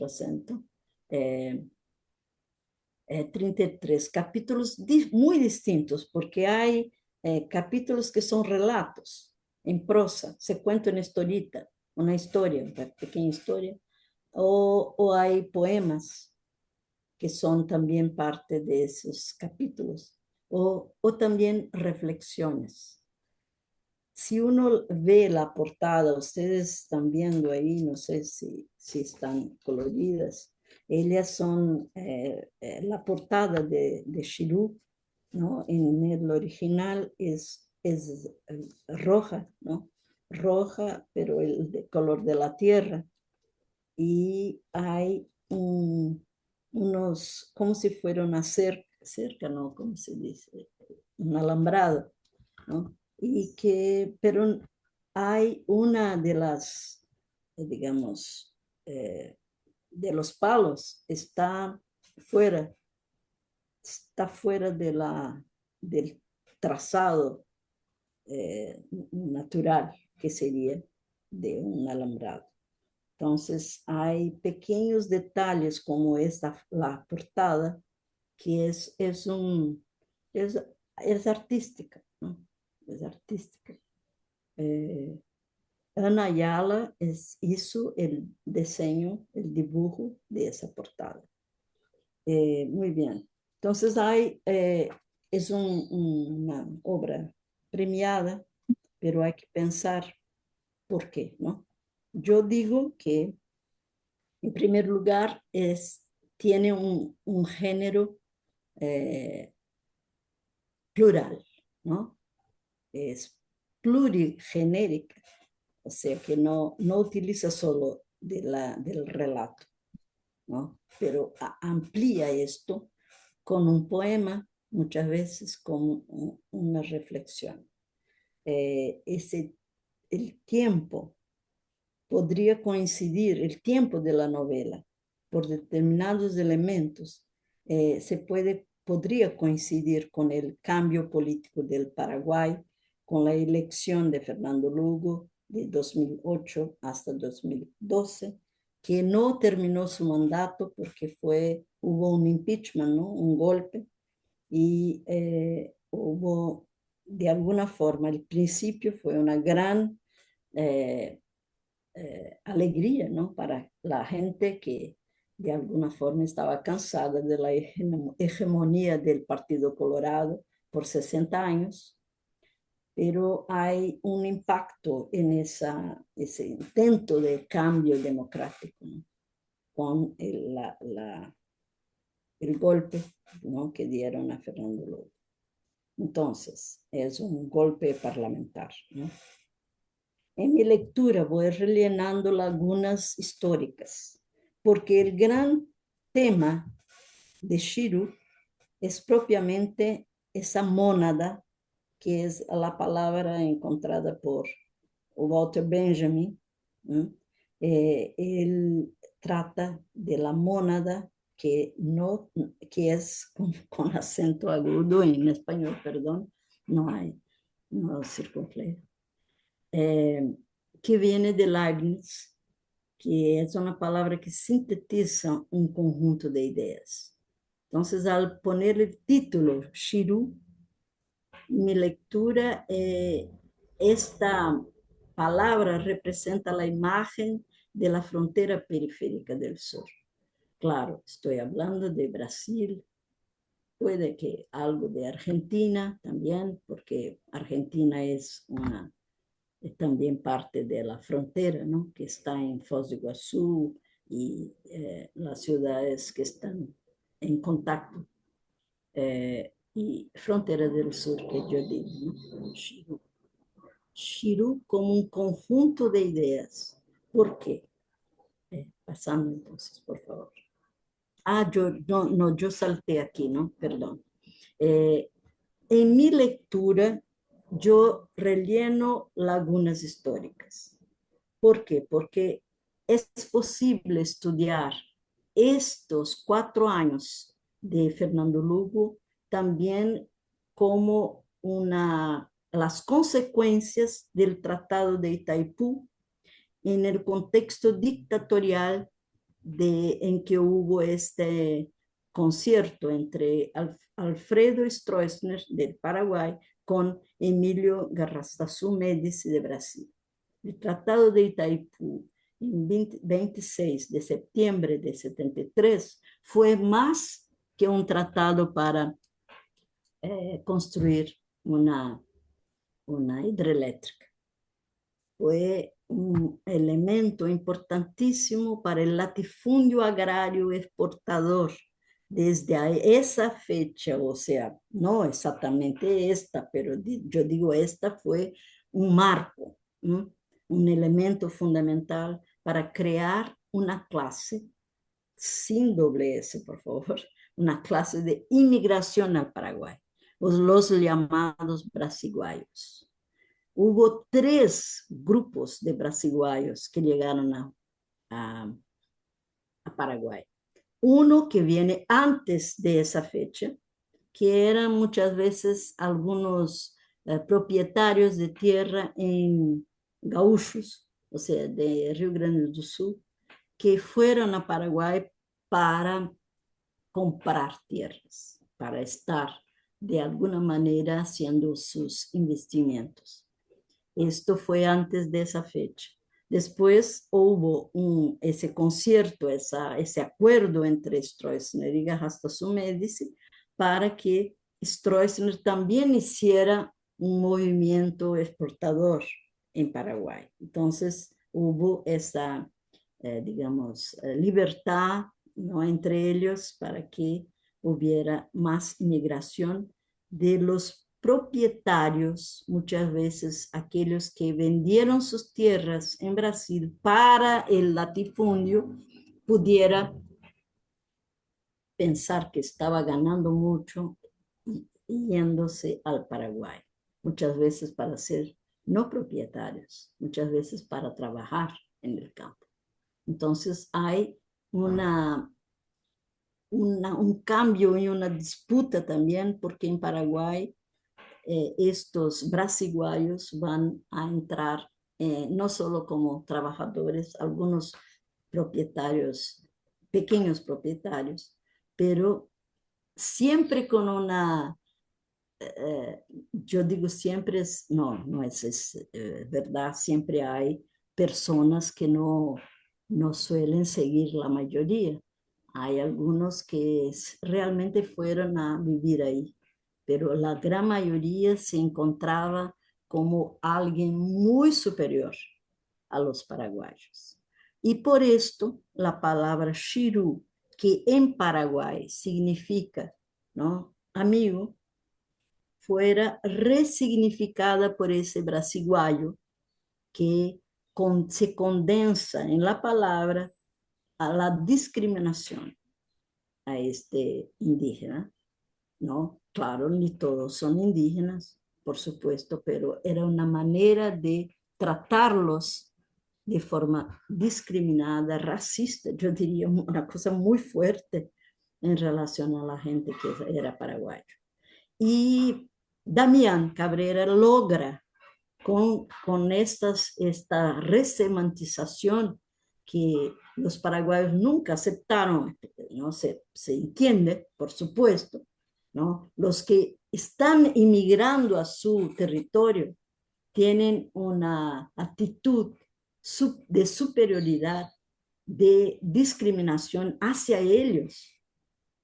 acento. 33 capítulos muy distintos, porque hay capítulos que son relatos en prosa, se cuenta una historita, una historia, una pequeña historia, o hay poemas que son también parte de esos capítulos, o también reflexiones. Si uno ve la portada, ustedes están viendo ahí, no sé si están coloridas, ellas son la portada de Shirú, ¿no? En el original es roja, ¿no? Roja, pero el de color de la tierra. Y hay unos, como si fuera una cerca, ¿no? ¿Cómo se dice? Un alambrado, ¿no? Pero hay una de las, digamos, de los palos fuera, está fuera del trazado natural que sería de un alambrado. Entonces, hay pequeños detalles como la portada, que es, es artística, ¿no? Es artística. Ana Ayala hizo el diseño, el dibujo de esa portada. Muy bien. Entonces, es una obra premiada, pero hay que pensar por qué, ¿no? Yo digo que en primer lugar, tiene un género plural, ¿no? Es plurigenérica, o sea que no utiliza solo del relato, ¿no? Pero amplía esto con un poema, muchas veces con una reflexión. El tiempo podría coincidir, el tiempo de la novela, por determinados elementos, podría coincidir con el cambio político del Paraguay, con la elección de Fernando Lugo de 2008 hasta 2012, que no terminó su mandato porque hubo un impeachment, ¿no? Un golpe, y hubo, de alguna forma, el principio fue una gran alegría, ¿no? Para la gente que de alguna forma estaba cansada de la hegemonía del Partido Colorado por 60 años, pero hay un impacto en ese intento de cambio democrático, ¿no? Con el golpe, ¿no? Que dieron a Fernando Lugo. Entonces, es un golpe parlamentar, ¿no? En mi lectura voy rellenando lagunas históricas, porque el gran tema de Shiru es propiamente esa mónada, que es la palabra encontrada por Walter Benjamin. Él trata de la mónada que es con acento agudo en español, perdón, no circunflejo. Que viene de Leibniz, que es una palabra que sintetiza un conjunto de ideas. Entonces, al poner el título Shiru, mi lectura, esta palabra representa la imagen de la frontera periférica del sur. Claro, estoy hablando de Brasil, puede que algo de Argentina también, porque Argentina es también parte de la frontera, ¿no? Que está en Foz do Iguazú y las ciudades que están en contacto. Y frontera del sur, que yo digo, ¿no? Shiru. Shiru como un conjunto de ideas. ¿Por qué? Pasando entonces, por favor. Yo salté aquí, ¿no? Perdón. En mi lectura, yo relleno lagunas históricas. ¿Por qué? Porque es posible estudiar estos 4 años de Fernando Lugo también como las consecuencias del Tratado de Itaipú en el contexto dictatorial en que hubo este concierto entre Alfredo Stroessner del Paraguay con Emilio Garrastazu Médici de Brasil. El Tratado de Itaipú, en 26 de septiembre de 73, fue más que un tratado para construir una hidroeléctrica. Fue un elemento importantísimo para el latifundio agrario exportador. Desde esa fecha, o sea, no exactamente esta, pero yo digo esta fue un marco, ¿no? Un elemento fundamental para crear una clase, sin doble S, por favor, una clase de inmigración al Paraguay, los llamados brasiguayos. Hubo 3 grupos de brasiguayos que llegaron a Paraguay. Uno que viene antes de esa fecha, que eran muchas veces algunos propietarios de tierra en gaúchos, o sea, de Río Grande do Sul, que fueron a Paraguay para comprar tierras, para estar de alguna manera haciendo sus investimentos. Esto fue antes de esa fecha. Después hubo ese concierto, ese acuerdo entre Stroessner y Garrastazu Médici para que Stroessner también hiciera un movimiento exportador en Paraguay. Entonces hubo esa, digamos, libertad, ¿no?, entre ellos para que hubiera más inmigración de los propietarios, muchas veces aquellos que vendieron sus tierras en Brasil para el latifundio, pudiera pensar que estaba ganando mucho yéndose al Paraguay, muchas veces para ser no propietarios, muchas veces para trabajar en el campo. Entonces hay un cambio y una disputa también, porque en Paraguay estos brasiguayos van a entrar no solo como trabajadores, algunos propietarios, pequeños propietarios, pero siempre con yo digo siempre, no es verdad, siempre hay personas que no suelen seguir la mayoría. Hay algunos que realmente fueron a vivir ahí, pero la gran mayoría se encontraba como alguien muy superior a los paraguayos. Y por esto la palabra Xirú, que en Paraguay significa, ¿no?, amigo, fuera resignificada por ese brasiguayo que se condensa en la palabra a la discriminación a este indígena, ¿no? Claro, ni todos son indígenas, por supuesto, pero era una manera de tratarlos de forma discriminada, racista, yo diría una cosa muy fuerte en relación a la gente que era paraguayo. Y Damián Cabrera logra con esta resemantización que los paraguayos nunca aceptaron, ¿no? Se entiende, por supuesto, ¿no? Los que están inmigrando a su territorio tienen una actitud de superioridad, de discriminación hacia ellos.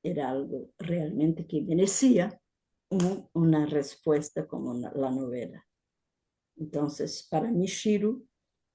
Era algo realmente que merecía una respuesta como la novela. Entonces, para mí, Xirú,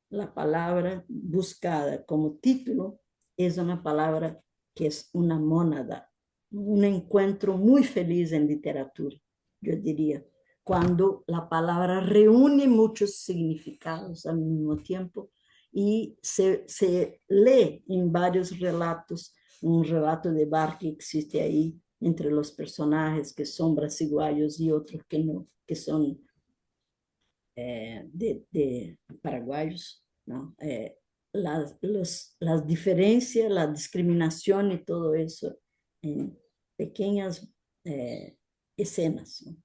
la palabra buscada como título, es una palabra que es una mónada, un encuentro muy feliz en literatura, yo diría, cuando la palabra reúne muchos significados al mismo tiempo y se lee en varios relatos, un relato de bar que existe ahí entre los personajes que son brasiguayos y otros que no, que son de paraguayos, ¿no? Las diferencias, la discriminación y todo eso en pequeñas escenas, ¿no?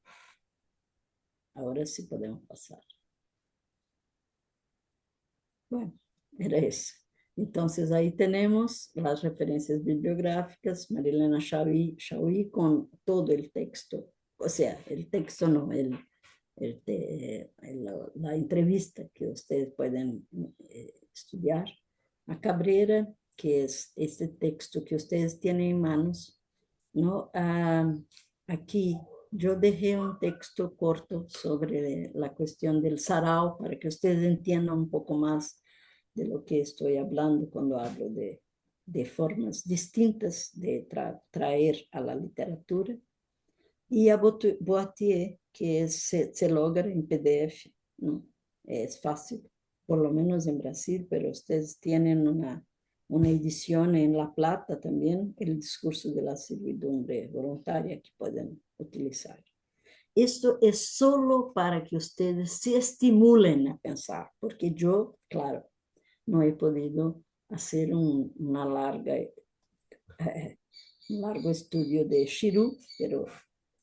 Ahora sí podemos pasar. Bueno, era eso. Entonces ahí tenemos las referencias bibliográficas, Marilena Chauí con todo el texto, o sea, el texto no, la entrevista que ustedes pueden estudiar, a Cabrera, que es este texto que ustedes tienen en manos, ¿no? Aquí yo dejé un texto corto sobre la cuestión del sarao para que ustedes entiendan un poco más de lo que estoy hablando cuando hablo de formas distintas de traer a la literatura. Y a Boatier, que se logra en PDF, ¿no? Es fácil, por lo menos en Brasil, pero ustedes tienen una edición en La Plata también, el discurso de la servidumbre voluntaria que pueden utilizar. Esto es solo para que ustedes se estimulen a pensar, porque yo, claro, no he podido hacer un largo estudio de Shiru, pero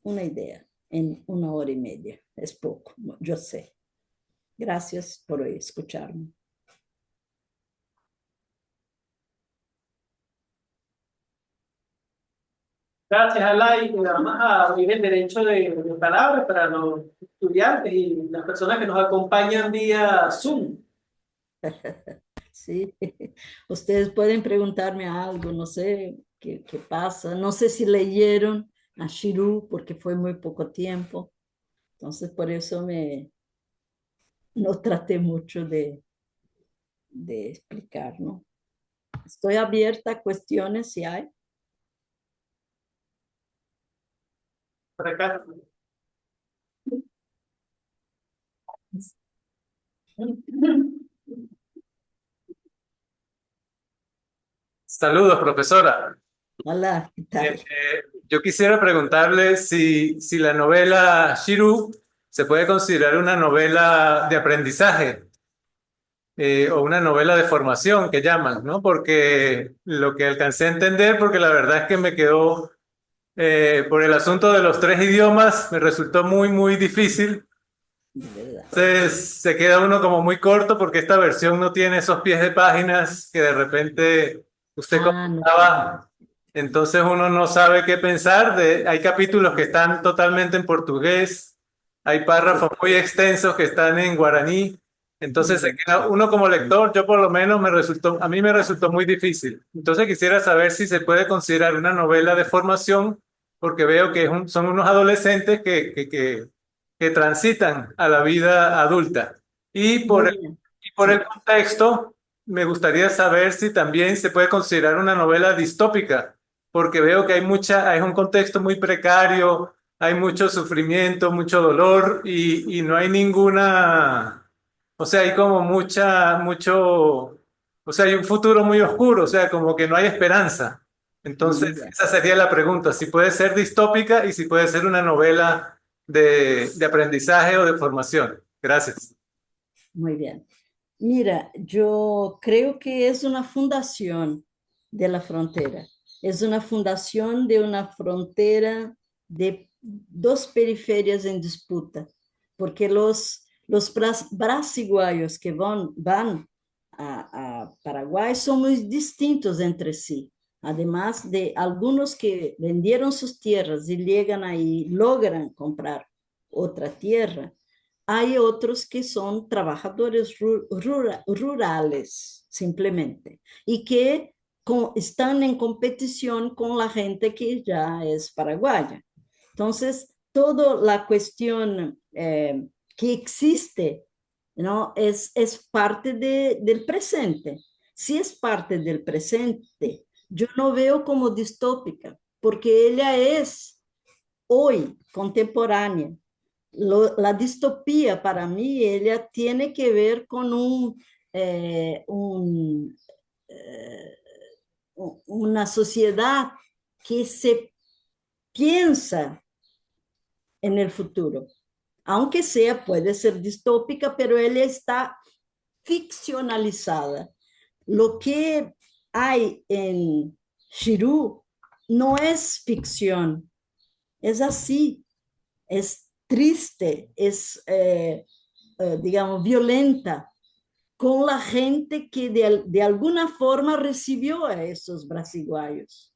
una idea en 1 hora y media es poco, yo sé. Gracias por escucharme. Gracias, Alay. Vamos a abrir el derecho de palabra para los estudiantes y las personas que nos acompañan vía Zoom. Sí, ustedes pueden preguntarme algo, no sé qué pasa, no sé si leyeron a Shiru porque fue muy poco tiempo, entonces por eso no traté mucho de explicar, ¿no? Estoy abierta a cuestiones si hay. Por acá. Saludos, profesora. Hola, ¿qué tal? Yo quisiera preguntarle si la novela Shiru se puede considerar una novela de aprendizaje o una novela de formación que llaman, ¿no? Porque lo que alcancé a entender, porque la verdad es que me quedó, por el asunto de los 3 idiomas, me resultó muy, muy difícil. De verdad. Entonces se queda uno como muy corto porque esta versión no tiene esos pies de páginas que de repente usted No comentaba. Entonces uno no sabe qué pensar. Hay capítulos que están totalmente en portugués, hay párrafos muy extensos que están en guaraní. Entonces se queda uno como lector, yo por lo menos a mí me resultó muy difícil. Entonces quisiera saber si se puede considerar una novela de formación, porque veo que son unos adolescentes que transitan a la vida adulta. Y por Muy el, bien. y por el Sí. contexto, me gustaría saber si también se puede considerar una novela distópica, porque veo que hay un contexto muy precario, hay mucho sufrimiento, mucho dolor y no hay ninguna, o sea, hay como o sea, hay un futuro muy oscuro, o sea, como que no hay esperanza. Muy Entonces, bien. esa sería la pregunta, si puede ser distópica y si puede ser una novela de aprendizaje o de formación. Gracias. Muy bien. Mira, yo creo que es una fundación de la frontera. Es una fundación de una frontera de dos periferias en disputa, porque los brasiguayos que van a Paraguay son muy distintos entre sí. Además de algunos que vendieron sus tierras y llegan ahí, logran comprar otra tierra, hay otros que son trabajadores rurales, simplemente, y que están en competición con la gente que ya es paraguaya. Entonces, toda la cuestión que existe, ¿no? Es parte del presente. Si es parte del presente, yo no veo como distópica, porque ella es hoy contemporánea. La distopía para mí, ella tiene que ver con eh, una sociedad que se piensa en el futuro. Aunque sea, puede ser distópica, pero ella está ficcionalizada. Lo que hay en Shiru no es ficción, es así. es triste, es, digamos, violenta con la gente que de alguna forma recibió a esos brasileños,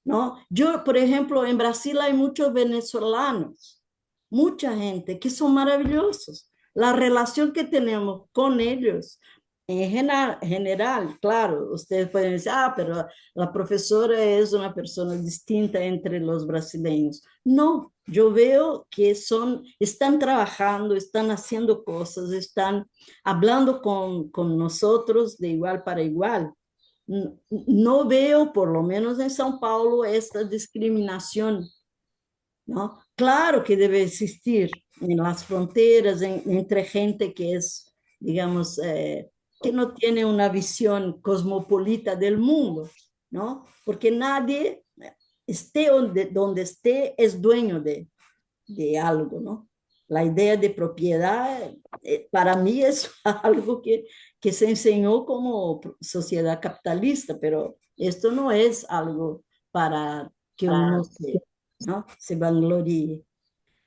¿no? Yo, por ejemplo, en Brasil hay muchos venezolanos, mucha gente que son maravillosos. La relación que tenemos con ellos, en general, claro, ustedes pueden decir, ah, pero la profesora es una persona distinta entre los brasileños. No, yo veo que están trabajando, están haciendo cosas, están hablando con nosotros de igual para igual. No veo, por lo menos en São Paulo, esta discriminación, ¿no? Claro que debe existir en las fronteras, entre gente que es, digamos, que no tiene una visión cosmopolita del mundo, ¿no? Porque nadie, esté donde esté, es dueño de algo, ¿no? La idea de propiedad, para mí es algo que se enseñó como sociedad capitalista, pero esto no es algo para que uno ¿no? se vangloríe.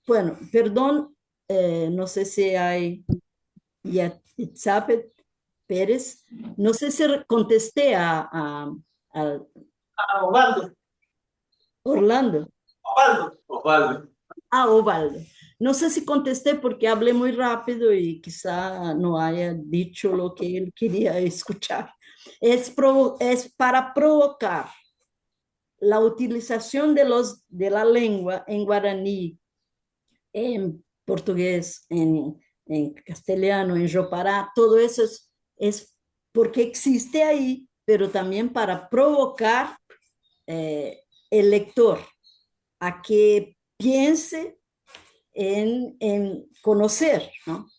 Bueno, perdón, no sé si hay Itzapet Pérez, no sé si contesté a Osvaldo, Orlando. Osvaldo. Osvaldo. Ah, Ovaldo. No sé si contesté porque hablé muy rápido y quizá no haya dicho lo que él quería escuchar. Es para provocar la utilización de la lengua en guaraní, en portugués, en castellano, en yopará, todo eso es porque existe ahí, pero también para provocar el lector a que piense en conocer, ¿no?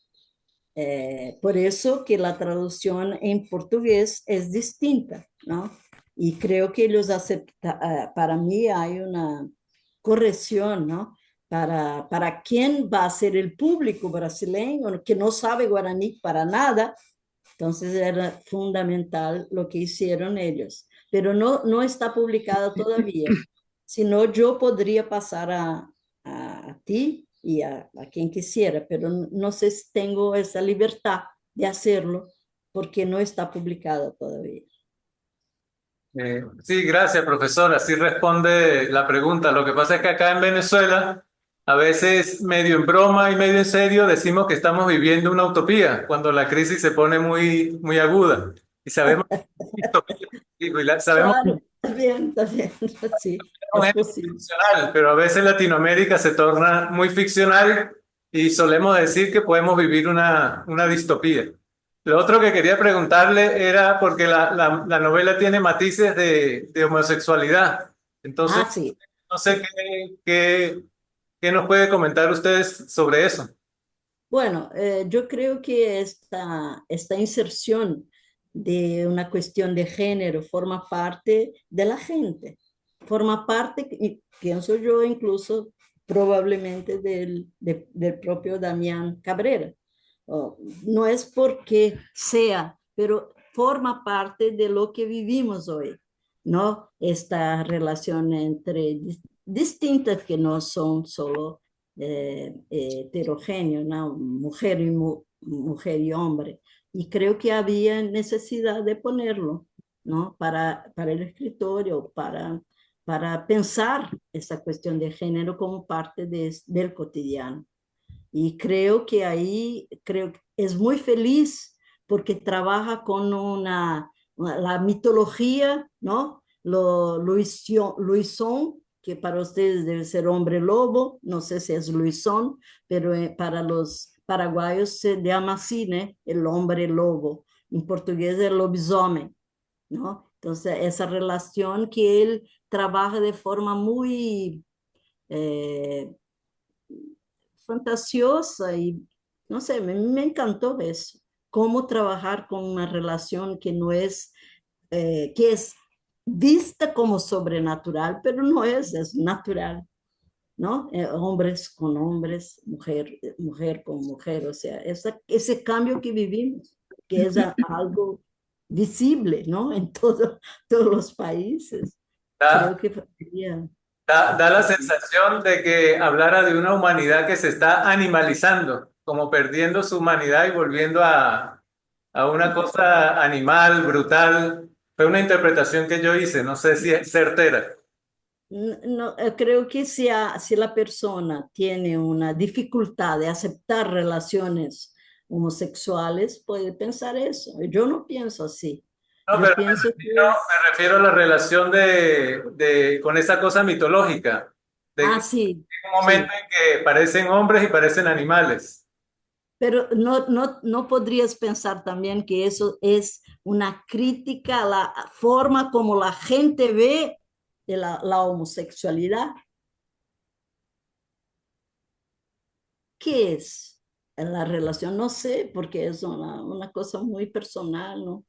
Por eso que la traducción en portugués es distinta, ¿no? Y creo que ellos aceptan, para mí hay una corrección, ¿no? Para quién va a ser el público brasileño que no sabe guaraní para nada, entonces era fundamental lo que hicieron ellos. Pero no está publicada todavía, sino yo podría pasar a ti y a quien quisiera, pero no sé si tengo esa libertad de hacerlo porque no está publicada todavía. Sí, gracias, profesor. Así responde la pregunta. Lo que pasa es que acá en Venezuela, a veces medio en broma y medio en serio, decimos que estamos viviendo una utopía cuando la crisis se pone muy, muy aguda. Y sabemos, digo, sabemos Claro, está bien, sí, no es es posible. ficcional, pero a veces Latinoamérica se torna muy ficcional y solemos decir que podemos vivir una distopía. Lo otro que quería preguntarle era porque la novela tiene matices de homosexualidad. Entonces, Ah, sí, no sé sí. qué nos puede comentar ustedes sobre eso. Bueno, yo creo que esta inserción de una cuestión de género forma parte de la gente, forma parte, y pienso yo incluso probablemente del propio Damián Cabrera. Oh, no es porque sea, pero forma parte de lo que vivimos hoy, ¿no? Esta relación entre distintas que no son solo heterogéneo, ¿no? Mujer y hombre. Y creo que había necesidad de ponerlo, ¿no? Para el escritorio, para pensar esa cuestión de género como parte del cotidiano. Y creo que ahí creo que es muy feliz porque trabaja con la mitología, ¿no? Luisón, que para ustedes debe ser hombre lobo, no sé si es Luisón, pero para los paraguayos se llama así, ¿no? El hombre lobo. En portugués es lobisomem, ¿no? Entonces, esa relación que él trabaja de forma muy eh, fantasiosa y no sé, me encantó eso, cómo trabajar con una relación que no es, que es vista como sobrenatural, pero no es natural, ¿no? Hombres con hombres, mujer con mujer, o sea, ese cambio que vivimos, que es algo visible, ¿no? En todos los países. Creo Ah, que sería... Da la sensación de que hablara de una humanidad que se está animalizando, como perdiendo su humanidad y volviendo a una cosa animal, brutal. Fue una interpretación que yo hice, no sé si es certera. No, creo que si la persona tiene una dificultad de aceptar relaciones homosexuales, puede pensar eso. Yo no pienso así. No, Yo pero pienso que es, me refiero a la relación con esa cosa mitológica, de sí, un momento sí. en que parecen hombres y parecen animales. Pero no podrías pensar también que eso es una crítica a la forma como la gente ve de la homosexualidad. ¿Qué es la relación? No sé, porque es una cosa muy personal, ¿no?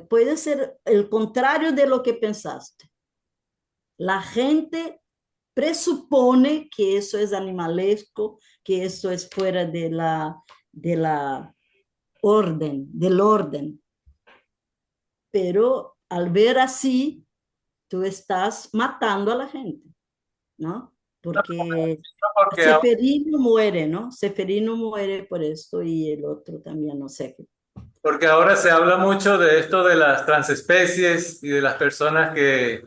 Puede ser el contrario de lo que pensaste. La gente presupone que eso es animalesco, que eso es fuera de la orden, del orden. Pero al ver así, tú estás matando a la gente, ¿no? No, Porque porque, Seferino muere, ¿no? Seferino muere por esto y el otro también, no sé. porque ahora se habla mucho de esto de las transespecies y de las personas que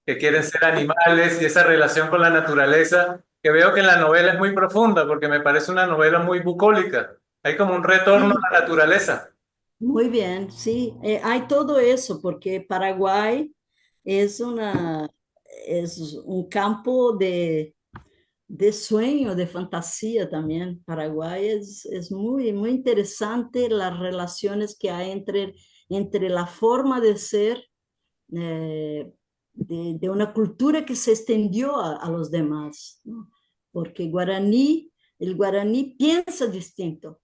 quieren ser animales y esa relación con la naturaleza, que veo que en la novela es muy profunda, porque me parece una novela muy bucólica. Hay como un retorno Sí, a la naturaleza. muy bien, sí. Hay todo eso, porque Paraguay es, es un campo de sueño, de fantasía también. Paraguay es muy interesante las relaciones que hay entre la forma de ser de una cultura que se extendió a los demás, ¿no? Porque el guaraní piensa distinto,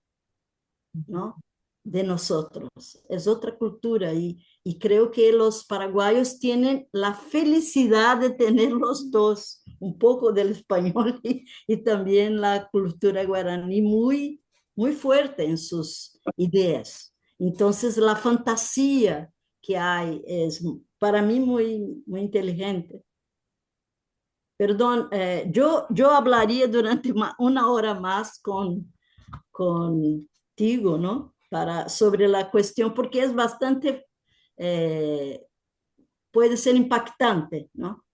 ¿no? De nosotros, es otra cultura y creo que los paraguayos tienen la felicidad de tener los dos, un poco del español y también la cultura guaraní muy fuerte en sus ideas. Entonces la fantasía que hay es para mí muy inteligente. Perdón, yo hablaría durante una hora más contigo, ¿no? Sobre la cuestión, porque es bastante, eh, puede ser impactante, ¿no?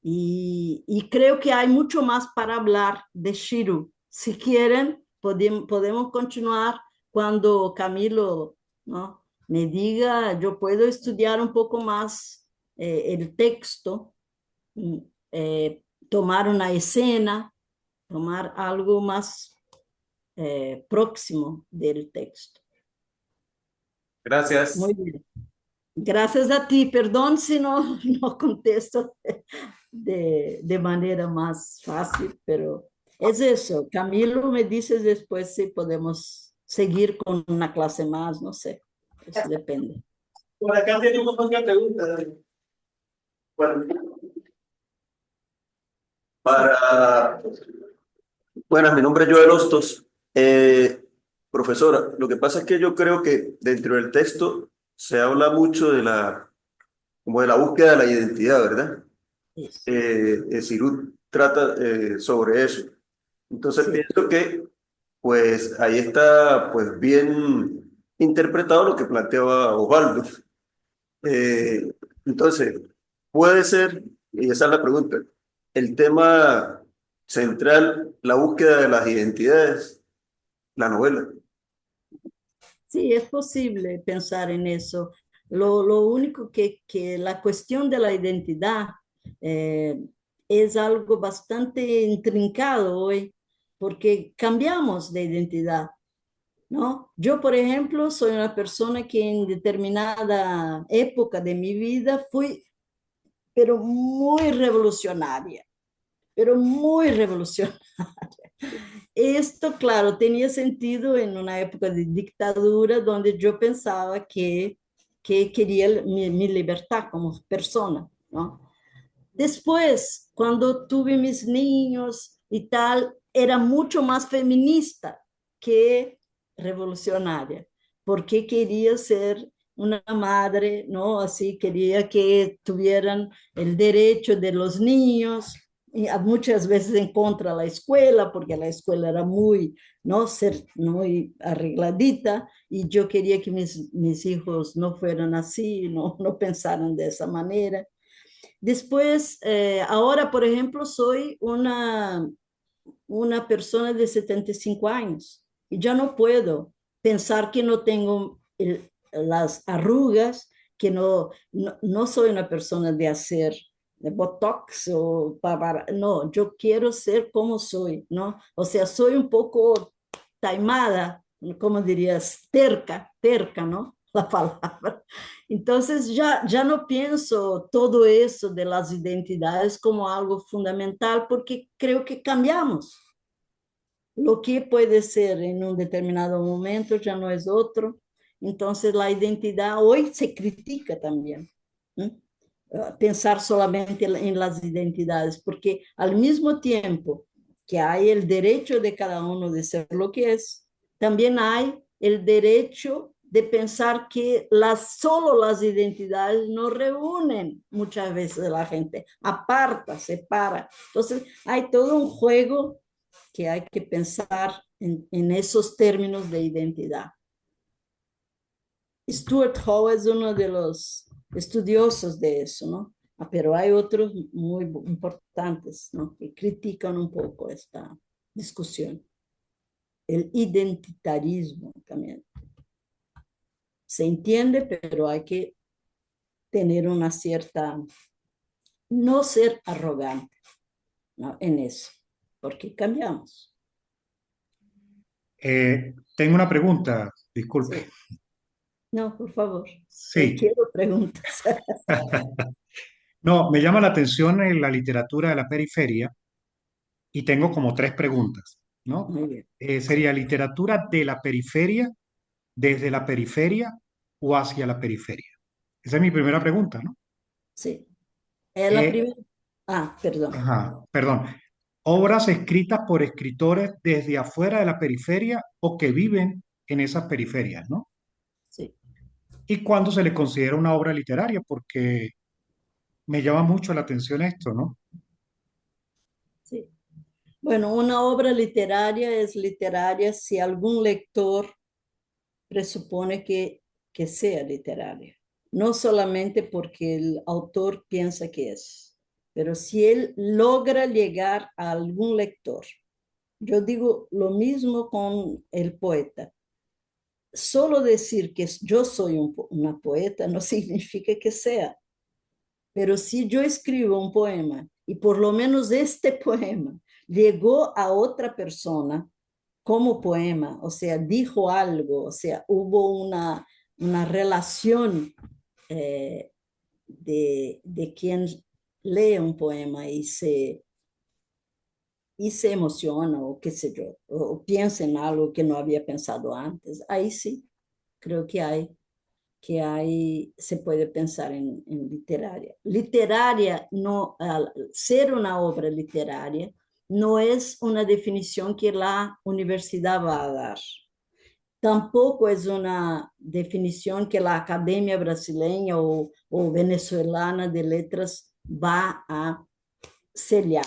Y creo que hay mucho más para hablar de Shiru. Si quieren, podemos continuar cuando Camilo, ¿no? Me diga, yo puedo estudiar un poco más el texto, mm, tomar una escena, tomar algo más próximo del texto. Gracias. Muy bien. Gracias a ti. Perdón si no, no contesto de manera más fácil, pero es eso. Camilo, me dices después si podemos seguir con una clase más, no sé. Eso depende. Por acá tenemos otra pregunta. Bueno, para... Buenas, mi nombre es Joel Hostos. Profesora, lo que pasa es que yo creo que dentro del texto se habla mucho como de la búsqueda de la identidad, ¿verdad? Eso. Sirut trata sobre eso. Entonces Sí. pienso que pues ahí está pues bien interpretado lo que planteaba Osvaldo. Eh, entonces, puede ser, y esa es la pregunta, el tema central, la búsqueda de las identidades, la novela. Sí, es posible pensar en eso. Lo único que la cuestión de la identidad eh, es algo bastante intrincado hoy, porque cambiamos de identidad, ¿no? Yo, por ejemplo, soy una persona que en determinada época de mi vida fui, pero muy revolucionaria, pero muy revolucionaria. Esto, claro, tenía sentido en una época de dictadura donde yo pensaba que quería mi libertad como persona, ¿no? Después, cuando tuve mis niños y tal, era mucho más feminista que revolucionaria, porque quería ser una madre, ¿no? Así quería que tuvieran el derecho de los niños, y muchas veces en contra de la escuela, porque la escuela era muy, ¿no? Ser muy arregladita, y yo quería que mis hijos no fueran así, no pensaran de esa manera. Después, ahora, por ejemplo, soy una persona de 75 años y ya no puedo pensar que no tengo las arrugas, que no soy una persona de hacer de botox no, yo quiero ser como soy, ¿no? O sea, soy un poco taimada, como dirías, terca, ¿no? La palabra. Entonces ya no pienso todo eso de las identidades como algo fundamental porque creo que cambiamos. Lo que puede ser en un determinado momento ya no es otro. Entonces la identidad hoy se critica también. ¿Eh? Pensar solamente en las identidades, porque al mismo tiempo que hay el derecho de cada uno de ser lo que es, también hay el derecho de pensar que solo las identidades no reúnen muchas veces a la gente, aparta, separa. Entonces hay todo un juego que hay que pensar en esos términos de identidad. Stuart Hall es uno de los estudiosos de eso, ¿no? Pero hay otros muy importantes, ¿no? Que critican un poco esta discusión. El identitarismo también. Se entiende, pero hay que tener una cierta, no ser arrogante, ¿no? En eso, porque cambiamos. Tengo una pregunta, disculpe. Sí. No, por favor. Sí. Quiero preguntas. No, me llama la atención en la literatura de la periferia y tengo como tres preguntas, ¿no? Muy bien. Sería literatura de la periferia, desde la periferia o hacia la periferia. Esa es mi primera pregunta, ¿no? Sí. Es la Eh, primera. Ah, perdón. ajá, perdón. Obras escritas por escritores desde afuera de la periferia o que viven en esas periferias, ¿no? Sí, ¿Y cuándo se le considera una obra literaria? Porque me llama mucho la atención esto, ¿no? sí. Bueno, una obra literaria es literaria si algún lector presupone que sea literaria. No solamente porque el autor piensa que es, pero si él logra llegar a algún lector. Yo digo lo mismo con el poeta. Solo decir que yo soy una poeta no significa que sea. Pero si yo escribo un poema y por lo menos este poema llegó a otra persona como poema, o sea, dijo algo, o sea, hubo una relación eh, de quien lee un poema y se emociona o qué sé yo, o piensa en algo que no había pensado antes, ahí sí, creo se puede pensar en literaria. Literaria, no, al ser una obra literaria, no es una definición que la universidad va a dar. Tampoco es una definición que la Academia Brasileña o Venezolana de Letras va a sellar.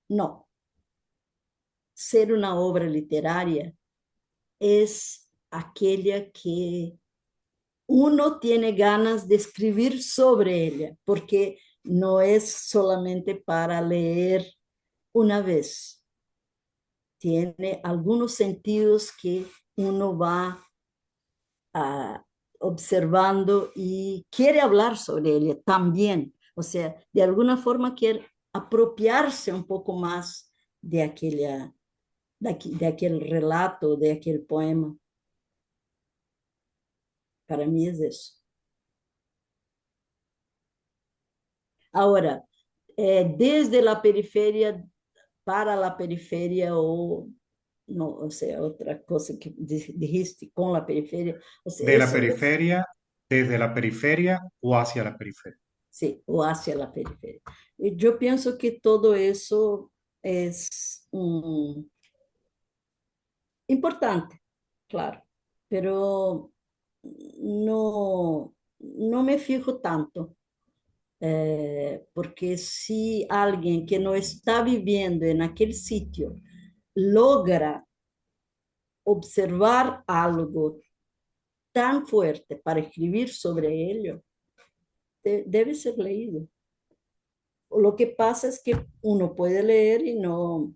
No. Ser una obra literaria es aquella que uno tiene ganas de escribir sobre ella, porque no es solamente para leer una vez. Tiene algunos sentidos que uno va observando y quiere hablar sobre ella también. O sea, de alguna forma quiere apropiarse un poco más de aquel relato, de aquel poema. Para mí es eso. Ahora, desde la periferia para la periferia o no, o sea, otra cosa que dijiste con la periferia, o sea, De la eso es, periferia, desde la periferia o hacia la periferia. sí, o hacia la periferia. Y yo pienso que todo eso es importante, claro, pero no me fijo tanto, porque si alguien que no está viviendo en aquel sitio logra observar algo tan fuerte para escribir sobre ello, debe ser leído. Lo que pasa es que uno puede leer y no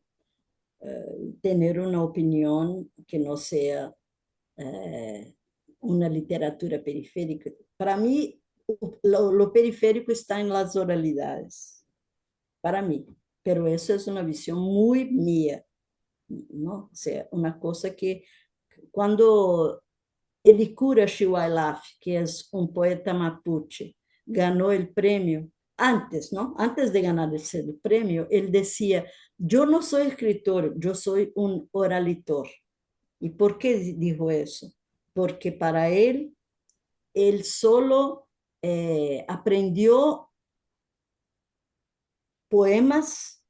tener una opinión que no sea una literatura periférica. Para mí, lo periférico está en las oralidades, para mí, pero eso es una visión muy mía, ¿no? O sea, una cosa que cuando Elikura Xiuailaf, que es un poeta mapuche, ganó el premio, antes, ¿no? Antes de ganar el premio, él decía, yo no soy escritor, yo soy un oralitor. ¿Y por qué dijo eso? Porque para él solo aprendió poemas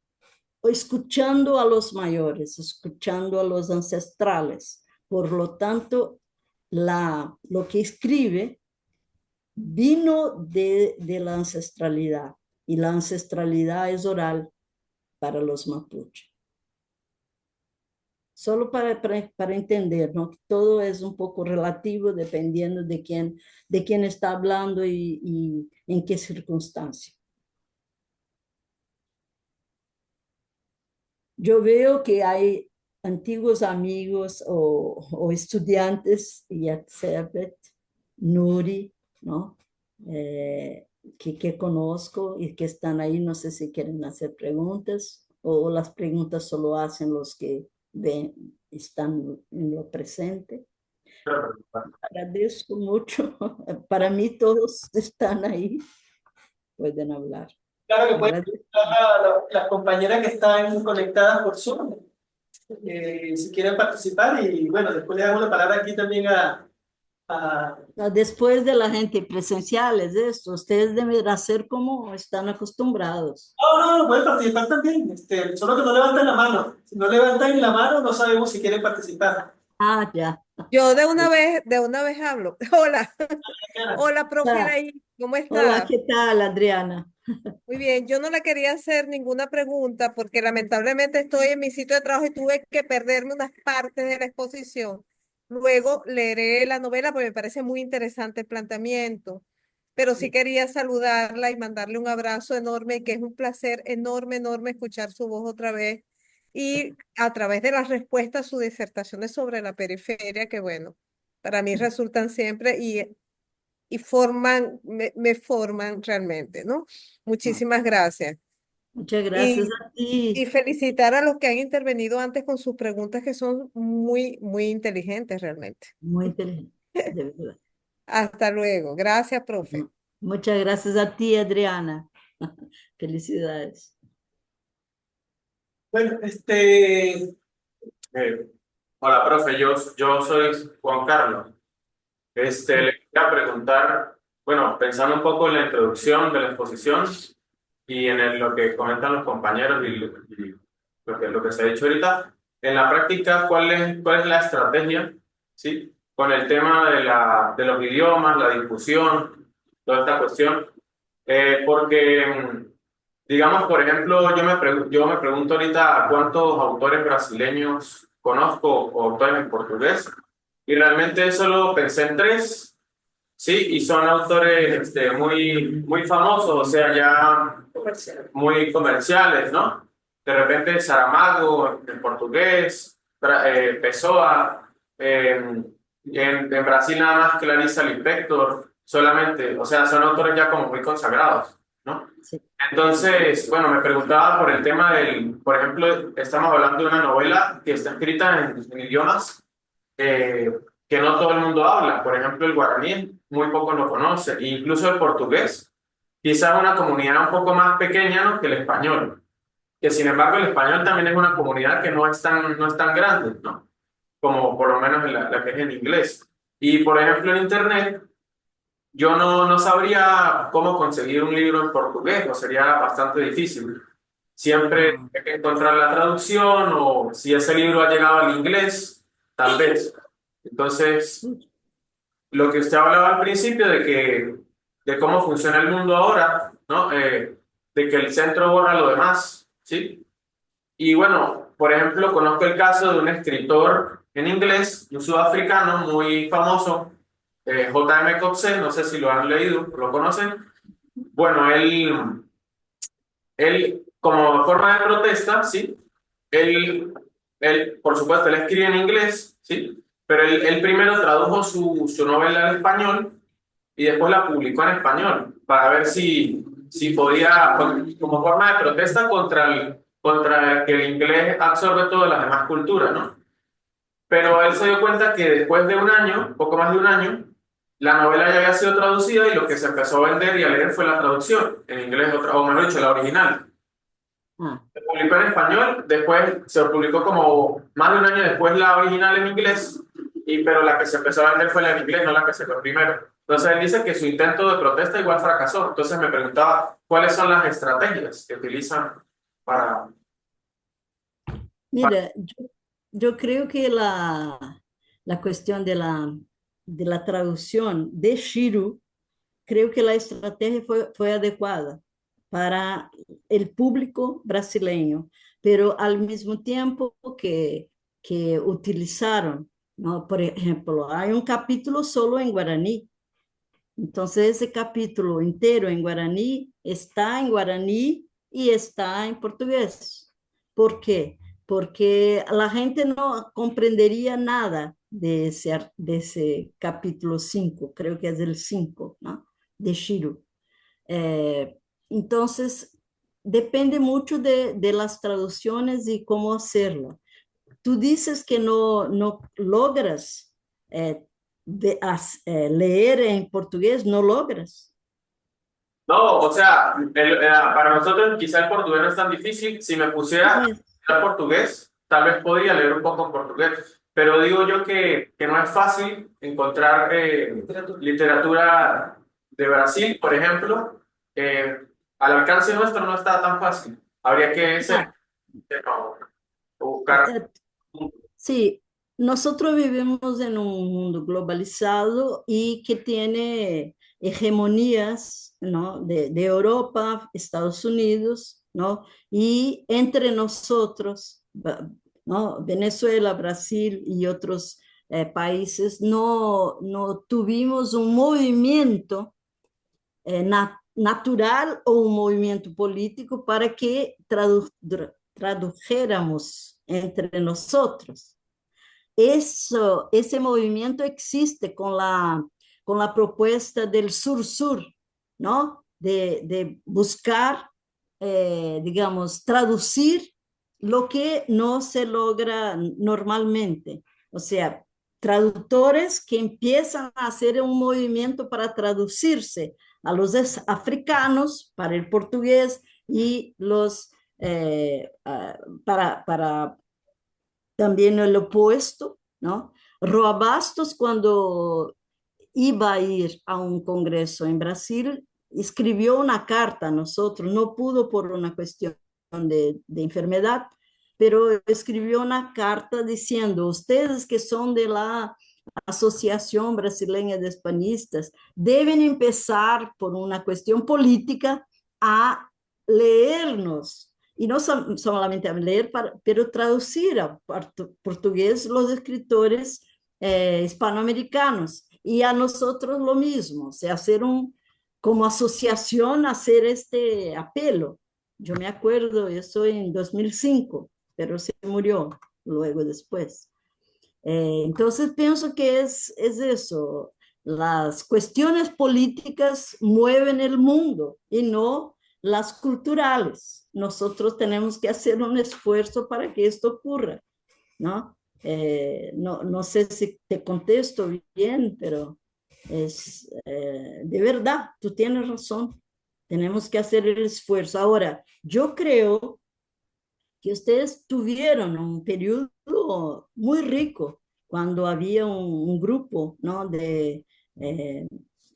escuchando a los mayores, escuchando a los ancestrales. Por lo tanto, lo que escribe vino de la ancestralidad y la ancestralidad es oral para los mapuche. Solo para entender, ¿no? Todo es un poco relativo dependiendo de quién está hablando y en qué circunstancia. Yo veo que hay antiguos amigos o estudiantes, Yatzebet, Nuri, ¿no? Que conozco y que están ahí, no sé si quieren hacer preguntas o las preguntas solo hacen los que ven, están en lo presente. Agradezco mucho. Para mí todos están ahí, pueden hablar. Claro que pueden Agradezco. las compañeras que están conectadas por Zoom, si quieren participar, y bueno, después le hago la palabra aquí también a... Después de la gente presenciales, esto, ustedes deben hacer como están acostumbrados. No, no, pueden participar también, solo que no levanten la mano. Si no levantan la mano, no sabemos si quieren participar. Ah, ya. Yo de una vez hablo. Hola, hola, profe Ah, Anaí, ¿cómo hola, está? ¿qué tal, Adriana? Muy bien, yo no le quería hacer ninguna pregunta porque lamentablemente estoy en mi sitio de trabajo y tuve que perderme unas partes de la exposición. Luego leeré la novela porque me parece muy interesante el planteamiento, pero sí quería saludarla y mandarle un abrazo enorme, que es un placer enorme, enorme escuchar su voz otra vez y a través de las respuestas a sus disertaciones sobre la periferia, que bueno, para mí resultan siempre y forman, me forman realmente, ¿no? Muchísimas gracias. Muchas gracias Y, a y ti. felicitar a los que han intervenido antes con sus preguntas que son muy, muy inteligentes realmente. Muy inteligente, de verdad. Hasta luego. Gracias, profe. Muchas gracias a ti, Adriana. Felicidades. Bueno, Hola, profe, yo soy Juan Carlos. Le quería preguntar, bueno, pensando un poco en la introducción de la exposición y en lo que comentan los compañeros y lo que se ha dicho ahorita, en la práctica, ¿cuál es la estrategia, ¿sí? Con el tema de los idiomas, la discusión, toda esta cuestión. Porque, digamos, por ejemplo, yo me pregunto ahorita cuántos autores brasileños conozco o autores en portugués, y realmente solo pensé en tres, sí, y son autores muy famosos, o sea, ya muy comerciales, ¿no? De repente Saramago en portugués, Pessoa, en Brasil nada más Clarice Lispector, solamente, o sea, son autores ya como muy consagrados, ¿no? Sí. Entonces, bueno, me preguntaba por el tema por ejemplo, estamos hablando de una novela que está escrita en idiomas eh, que no todo el mundo habla. Por ejemplo, el guaraní, muy pocos lo conocen, e incluso el portugués, quizás una comunidad un poco más pequeña, ¿no?, que el español, que sin embargo el español también es una comunidad que no es tan grande, ¿no? Como por lo menos la que es en inglés. Y por ejemplo en internet, yo no sabría cómo conseguir un libro en portugués, o sería bastante difícil. Siempre hay que encontrar la traducción, o si ese libro ha llegado al inglés, tal vez. Entonces, lo que usted hablaba al principio de cómo funciona el mundo ahora, ¿no? De que el centro borra lo demás, ¿sí? Y bueno, por ejemplo, conozco el caso de un escritor en inglés, un sudafricano muy famoso, J.M. Coetzee, no sé si lo han leído, lo conocen. Bueno, él como forma de protesta, ¿sí? Por supuesto, él escribe en inglés, ¿sí? Pero él primero tradujo su novela al español y después la publicó en español para ver si podía, como forma de protesta contra que el inglés absorbe todas las demás culturas, ¿no? Pero él se dio cuenta que después de un año, poco más de un año, la novela ya había sido traducida y lo que se empezó a vender y a leer fue la traducción en inglés, o mejor dicho, la original. Ah, Se publicó en español, después se publicó como más de un año después la original en inglés, pero la que se empezó a vender fue la en inglés, no la que se fue primero. Entonces él dice que su intento de protesta igual fracasó. Entonces me preguntaba cuáles son las estrategias que utilizan para... mira, yo creo que la cuestión de la traducción de Shiro, creo que la estrategia fue adecuada para el público brasileño, pero al mismo tiempo que utilizaron, ¿no? Por ejemplo, hay un capítulo solo en guaraní, entonces ese capítulo entero en guaraní y está en portugués. ¿Por qué? Porque la gente no comprendería nada de ese capítulo 5, creo que es el 5, ¿no? De Shiro. Eh, entonces, depende mucho de las traducciones y cómo hacerlo. Tú dices que no logras eh, leer en portugués, no logras. No, o sea, para nosotros quizá el portugués no es tan difícil. Si me pusiera a Pues, estudiar portugués, tal vez podría leer un poco en portugués. Pero digo yo que no es fácil encontrar literatura de Brasil, por ejemplo. eh, Al alcance nuestro no está tan fácil. Habría que ah, no, eh, buscar. eh, sí, nosotros vivimos en un mundo globalizado y que tiene hegemonías, ¿no? De Europa, Estados Unidos, ¿no? Y entre nosotros, ¿no? Venezuela, Brasil y otros países, no tuvimos un movimiento natural o un movimiento político para que tradujéramos entre nosotros. Ese movimiento existe con la propuesta del sur-sur, ¿no? De buscar, digamos, traducir lo que no se logra normalmente. O sea, traductores que empiezan a hacer un movimiento para traducirse a los africanos para el portugués y los para también el opuesto, ¿no? Roa Bastos, cuando iba a ir a un congreso en Brasil, escribió una carta a nosotros, no pudo por una cuestión de enfermedad, pero escribió una carta diciendo, ustedes que son de la Asociación Brasileña de Hispanistas, deben empezar por una cuestión política a leernos y no solamente a leer, pero traducir a portugués los escritores hispanoamericanos y a nosotros lo mismo, o sea, hacer como asociación, hacer este apelo. Yo me acuerdo, eso en 2005, pero se murió luego después. Entonces pienso que es eso, las cuestiones políticas mueven el mundo y no las culturales. Nosotros tenemos que hacer un esfuerzo para que esto ocurra, ¿no? No sé si te contesto bien, pero es de verdad, tú tienes razón, tenemos que hacer el esfuerzo. Ahora, yo creo que ustedes tuvieron un periodo muy rico cuando había un grupo, ¿no?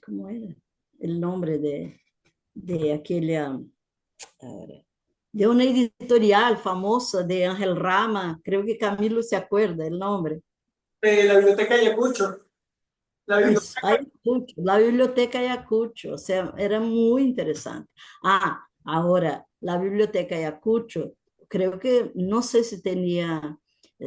¿Cómo era el nombre de aquella, de una editorial famosa de Ángel Rama, creo que Camilo se acuerda el nombre. La Biblioteca Ayacucho. La Isso, biblioteca. Ayacucho, la biblioteca Ayacucho, o sea, era muy interesante. Ah, ahora, la biblioteca Ayacucho, creo que, no sé si tenía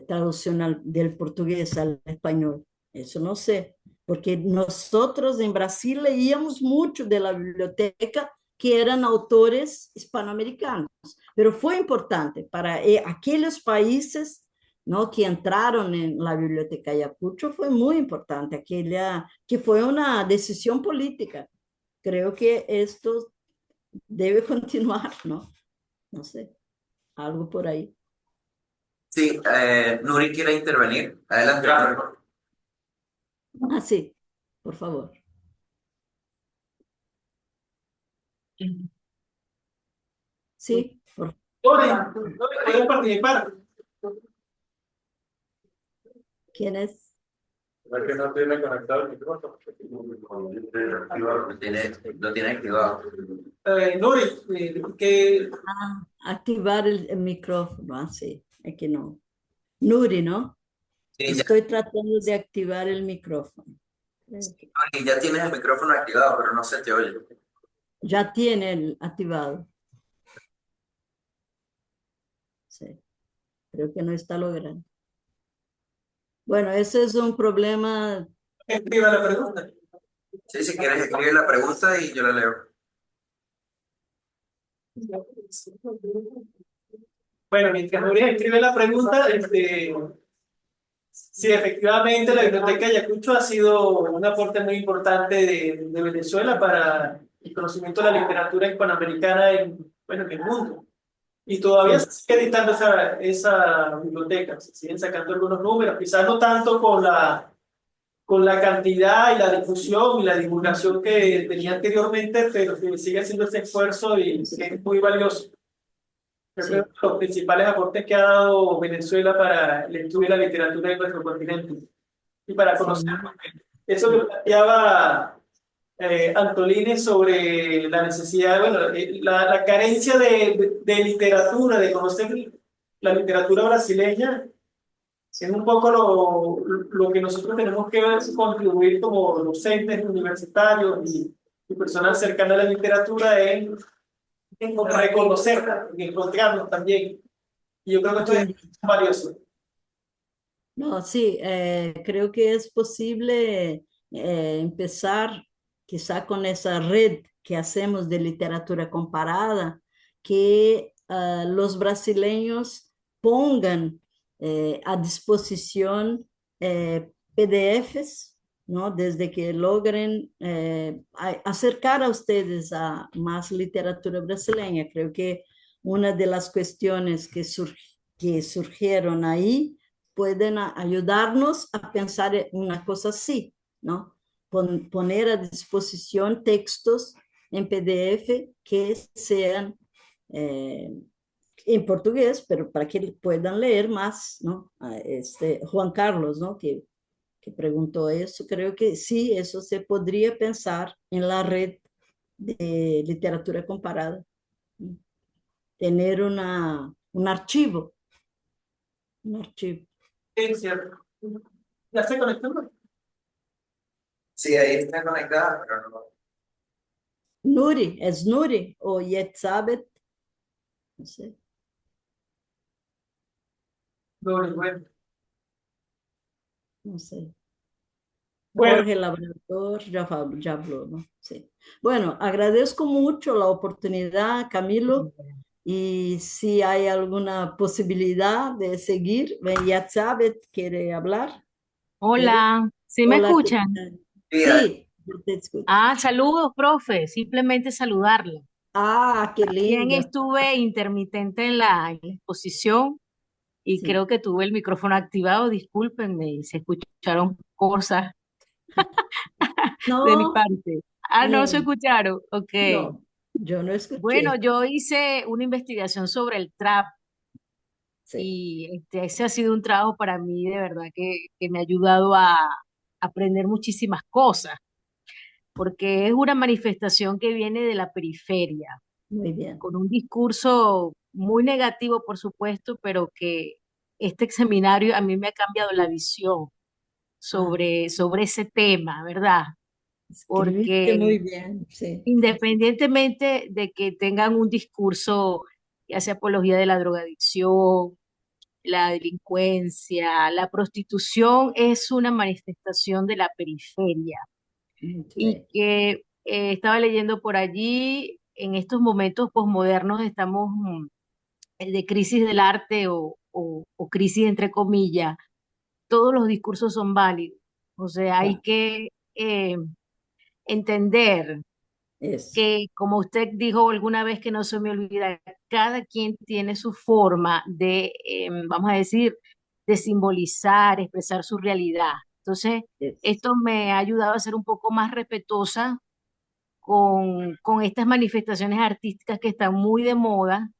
traducción del portugués al español, eso no sé, porque nosotros en Brasil leíamos mucho de la biblioteca que eran autores hispanoamericanos, pero fue importante para aquellos países, ¿no?, que entraron en la biblioteca Ayacucho, fue muy importante, aquella que fue una decisión política. Creo que esto debe continuar, ¿no? No sé, algo por ahí. Sí, Nuri quiere intervenir. Adelante. Ah, sí, por favor. Sí, por Dori, Dori, ¿puedes participar? ¿quién es? Es que no tiene conectado el micrófono. Lo tiene activado. Nuri, que Ah, activar el micrófono, ah, sí, es que no. Nuri, ¿no? Sí, Estoy tratando de activar el micrófono. ya tienes el micrófono activado, pero no se te oye. Ya tiene activado. Sí, creo que no está logrando. Bueno, ese es un problema. escriba la pregunta. Sí, si quieres escribir la pregunta y yo la leo. Bueno, mientras Nuri escribe la pregunta, sí, efectivamente la Biblioteca de Ayacucho ha sido un aporte muy importante de Venezuela para el conocimiento de la literatura hispanoamericana bueno, en el mundo. Y todavía se sigue editando esa biblioteca, se siguen sacando algunos números, quizás no tanto con la cantidad y la difusión y la divulgación que tenía anteriormente, pero que sigue haciendo ese esfuerzo y que es muy valioso. Creo que Sí, uno de los principales aportes que ha dado Venezuela para el estudio de la literatura de nuestro continente y para sí, conocer eso que planteaba Antolini sobre la necesidad, bueno, la carencia de literatura, de conocer la literatura brasileña, es un poco lo que nosotros tenemos que contribuir como docentes universitarios y personas cercanas a la literatura en reconocerla, en encontrarnos también. Y yo creo que esto es entendí. valioso. No, sí, creo que es posible empezar quizá con esa red que hacemos de literatura comparada, que los brasileños pongan a disposición PDFs, ¿no? Desde que logren acercar a ustedes a más literatura brasileña. Creo que una de las cuestiones que surgieron ahí pueden ayudarnos a pensar en una cosa así, ¿no? Poner a disposición textos en PDF que sean en portugués, pero para que puedan leer más, ¿no? Juan Carlos, ¿no? Que preguntó eso, creo que sí, eso se podría pensar en la red de literatura comparada, ¿no? Tener un archivo. Es cierto. ¿Ya se conectó? Sí, ahí está conectada, pero no. Nuri, es Nuri o Yetzabet, no sé. Bueno. No sé. Bueno, Jorge Labrador ya habló, ¿no? Sí. Bueno, agradezco mucho la oportunidad, Camilo, y si hay alguna posibilidad de seguir, ya sabes, ¿quiere hablar? ¿Quiere? Hola, ¿sí me Hola, ¿qué escuchan? tal? Sí, Sí, yo te escucho. Ah, saludos, profe, simplemente saludarlo. Ah, qué Bien, lindo. estuve intermitente en la exposición y Sí. creo que tuve el micrófono activado, discúlpenme, se escucharon cosas de mi No, parte. Ah, no se eh, escucharon, ok. no, yo no Bueno, escuché. yo hice una investigación sobre el trap Sí, y ese ha sido un trabajo para mí de verdad que me ha ayudado a aprender muchísimas cosas, porque es una manifestación que viene de la periferia, muy bien. con un discurso muy negativo, por supuesto, pero que este seminario a mí me ha cambiado la visión sobre ese tema, ¿verdad? Escribiste muy Porque bien, sí. independientemente de que tengan un discurso, ya sea apología de la drogadicción, la delincuencia, la prostitución es una manifestación de la periferia Muito y bem. que estaba leyendo por allí, en estos momentos posmodernos estamos de crisis del arte o crisis entre comillas, todos los discursos son válidos. O sea, hay Tá, que entender isso. que, como usted dijo alguna vez que no se me olvida, cada quien tiene su forma de, vamos a decir, de simbolizar, expresar su realidad. Entonces, Isso. esto me ha ayudado a ser un poco más respetuosa con estas manifestaciones artísticas que están muy de moda,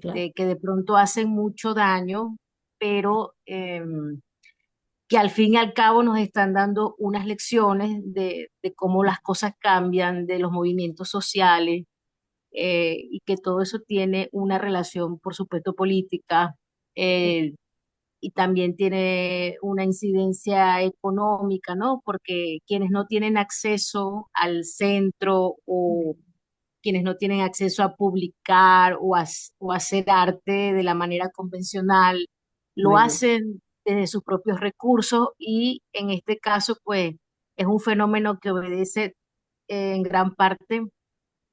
Claro. que de pronto hacen mucho daño, pero que al fin y al cabo nos están dando unas lecciones de cómo las cosas cambian, de los movimientos sociales, y que todo eso tiene una relación, por supuesto, política, eh, y también tiene una incidencia económica, ¿no? Porque quienes no tienen acceso al centro o quienes no tienen acceso a publicar o a hacer arte de la manera convencional, lo Muy bien. hacen desde sus propios recursos y en este caso, pues, es un fenómeno que obedece en gran parte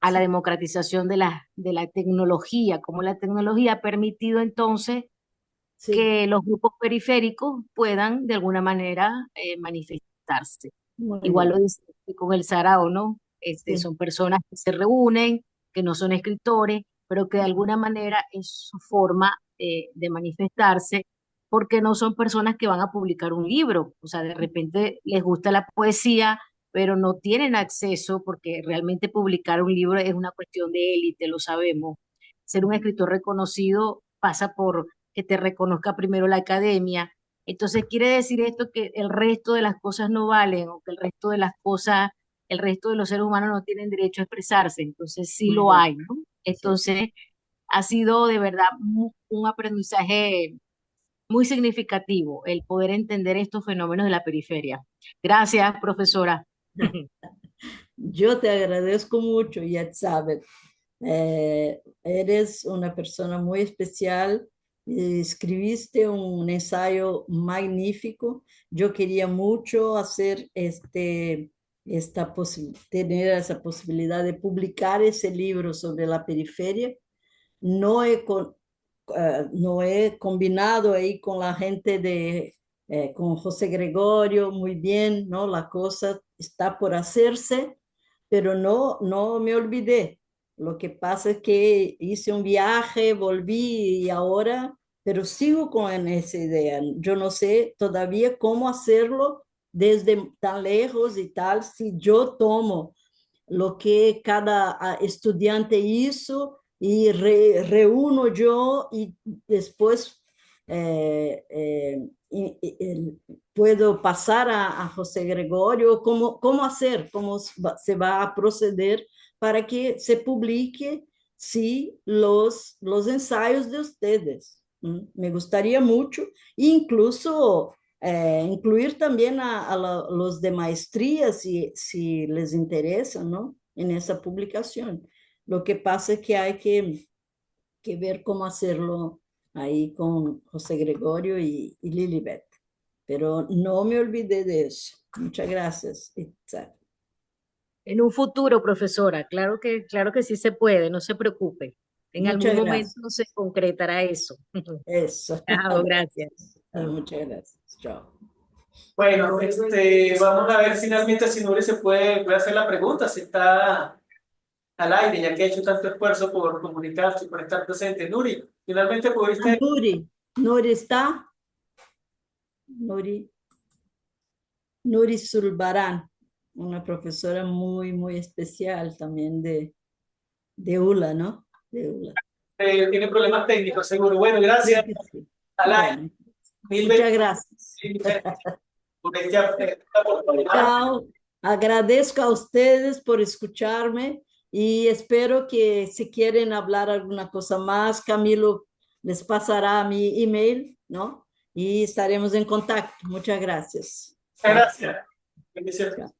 a la Sí, democratización de la tecnología, como la tecnología ha permitido entonces sí, que los grupos periféricos puedan de alguna manera manifestarse. muy Igual lo bien. dice con el Sarao, ¿no? Sí, Son personas que se reúnen, que no son escritores, pero que de alguna manera es su forma de manifestarse, porque no son personas que van a publicar un libro. O sea, de repente les gusta la poesía, pero no tienen acceso, porque realmente publicar un libro es una cuestión de élite, lo sabemos. Ser un escritor reconocido pasa por que te reconozca primero la academia. Entonces, quiere decir esto que el resto de las cosas no valen o que el resto de las cosas, el resto de los seres humanos no tienen derecho a expresarse. Entonces, sí muy lo bien. hay, ¿no? Sí. Entonces, ha sido de verdad un aprendizaje muy significativo el poder entender estos fenómenos de la periferia. Gracias, profesora. Yo te agradezco mucho, Elizabeth. Eres una persona muy especial. Escribiste un ensayo magnífico. Yo quería mucho hacer tener esa posibilidad de publicar ese libro sobre la periferia. No he, no he combinado ahí con la gente con José Gregorio, muy bien, ¿no? La cosa está por hacerse, pero no me olvidé. Lo que pasa es que hice un viaje, volví y ahora, pero sigo con esa idea. Yo no sé todavía cómo hacerlo desde tan lejos y tal, si yo tomo lo que cada estudiante hizo y reúno yo y después puedo pasar a José Gregorio cómo hacer, cómo se va a proceder para que se publique sí, los ensayos de ustedes. Me gustaría mucho, incluso incluir también los de maestría, si les interesa, ¿no? En esa publicación. Lo que pasa es que hay que ver cómo hacerlo ahí con José Gregorio y Lilibet. Pero no me olvidé de eso. Muchas gracias, Itzá. En un futuro, profesora, claro que sí se puede, no se preocupe. En algún Muchas momento se gracias. concretará eso. Eso. Chao, gracias. Muchas gracias. Chao. Bueno, vamos a ver finalmente si Nuri puede hacer la pregunta, si está al aire, ya que ha hecho tanto esfuerzo por comunicarse y por estar presente. Nuri, finalmente pudiste. Nuri está. Nuri Zulbarán, una profesora muy especial también de ULA, ¿no? De ULA. Tiene problemas técnicos, seguro. Bueno, gracias. Creo que sí. Al aire. Bueno, Mil muchas veces gracias. por esta oportunidad. Chao. Agradezco a ustedes por escucharme y espero que si quieren hablar alguna cosa más, Camilo les pasará mi email, ¿no? Y estaremos en contacto. Muchas gracias. Gracias. Bendiciones.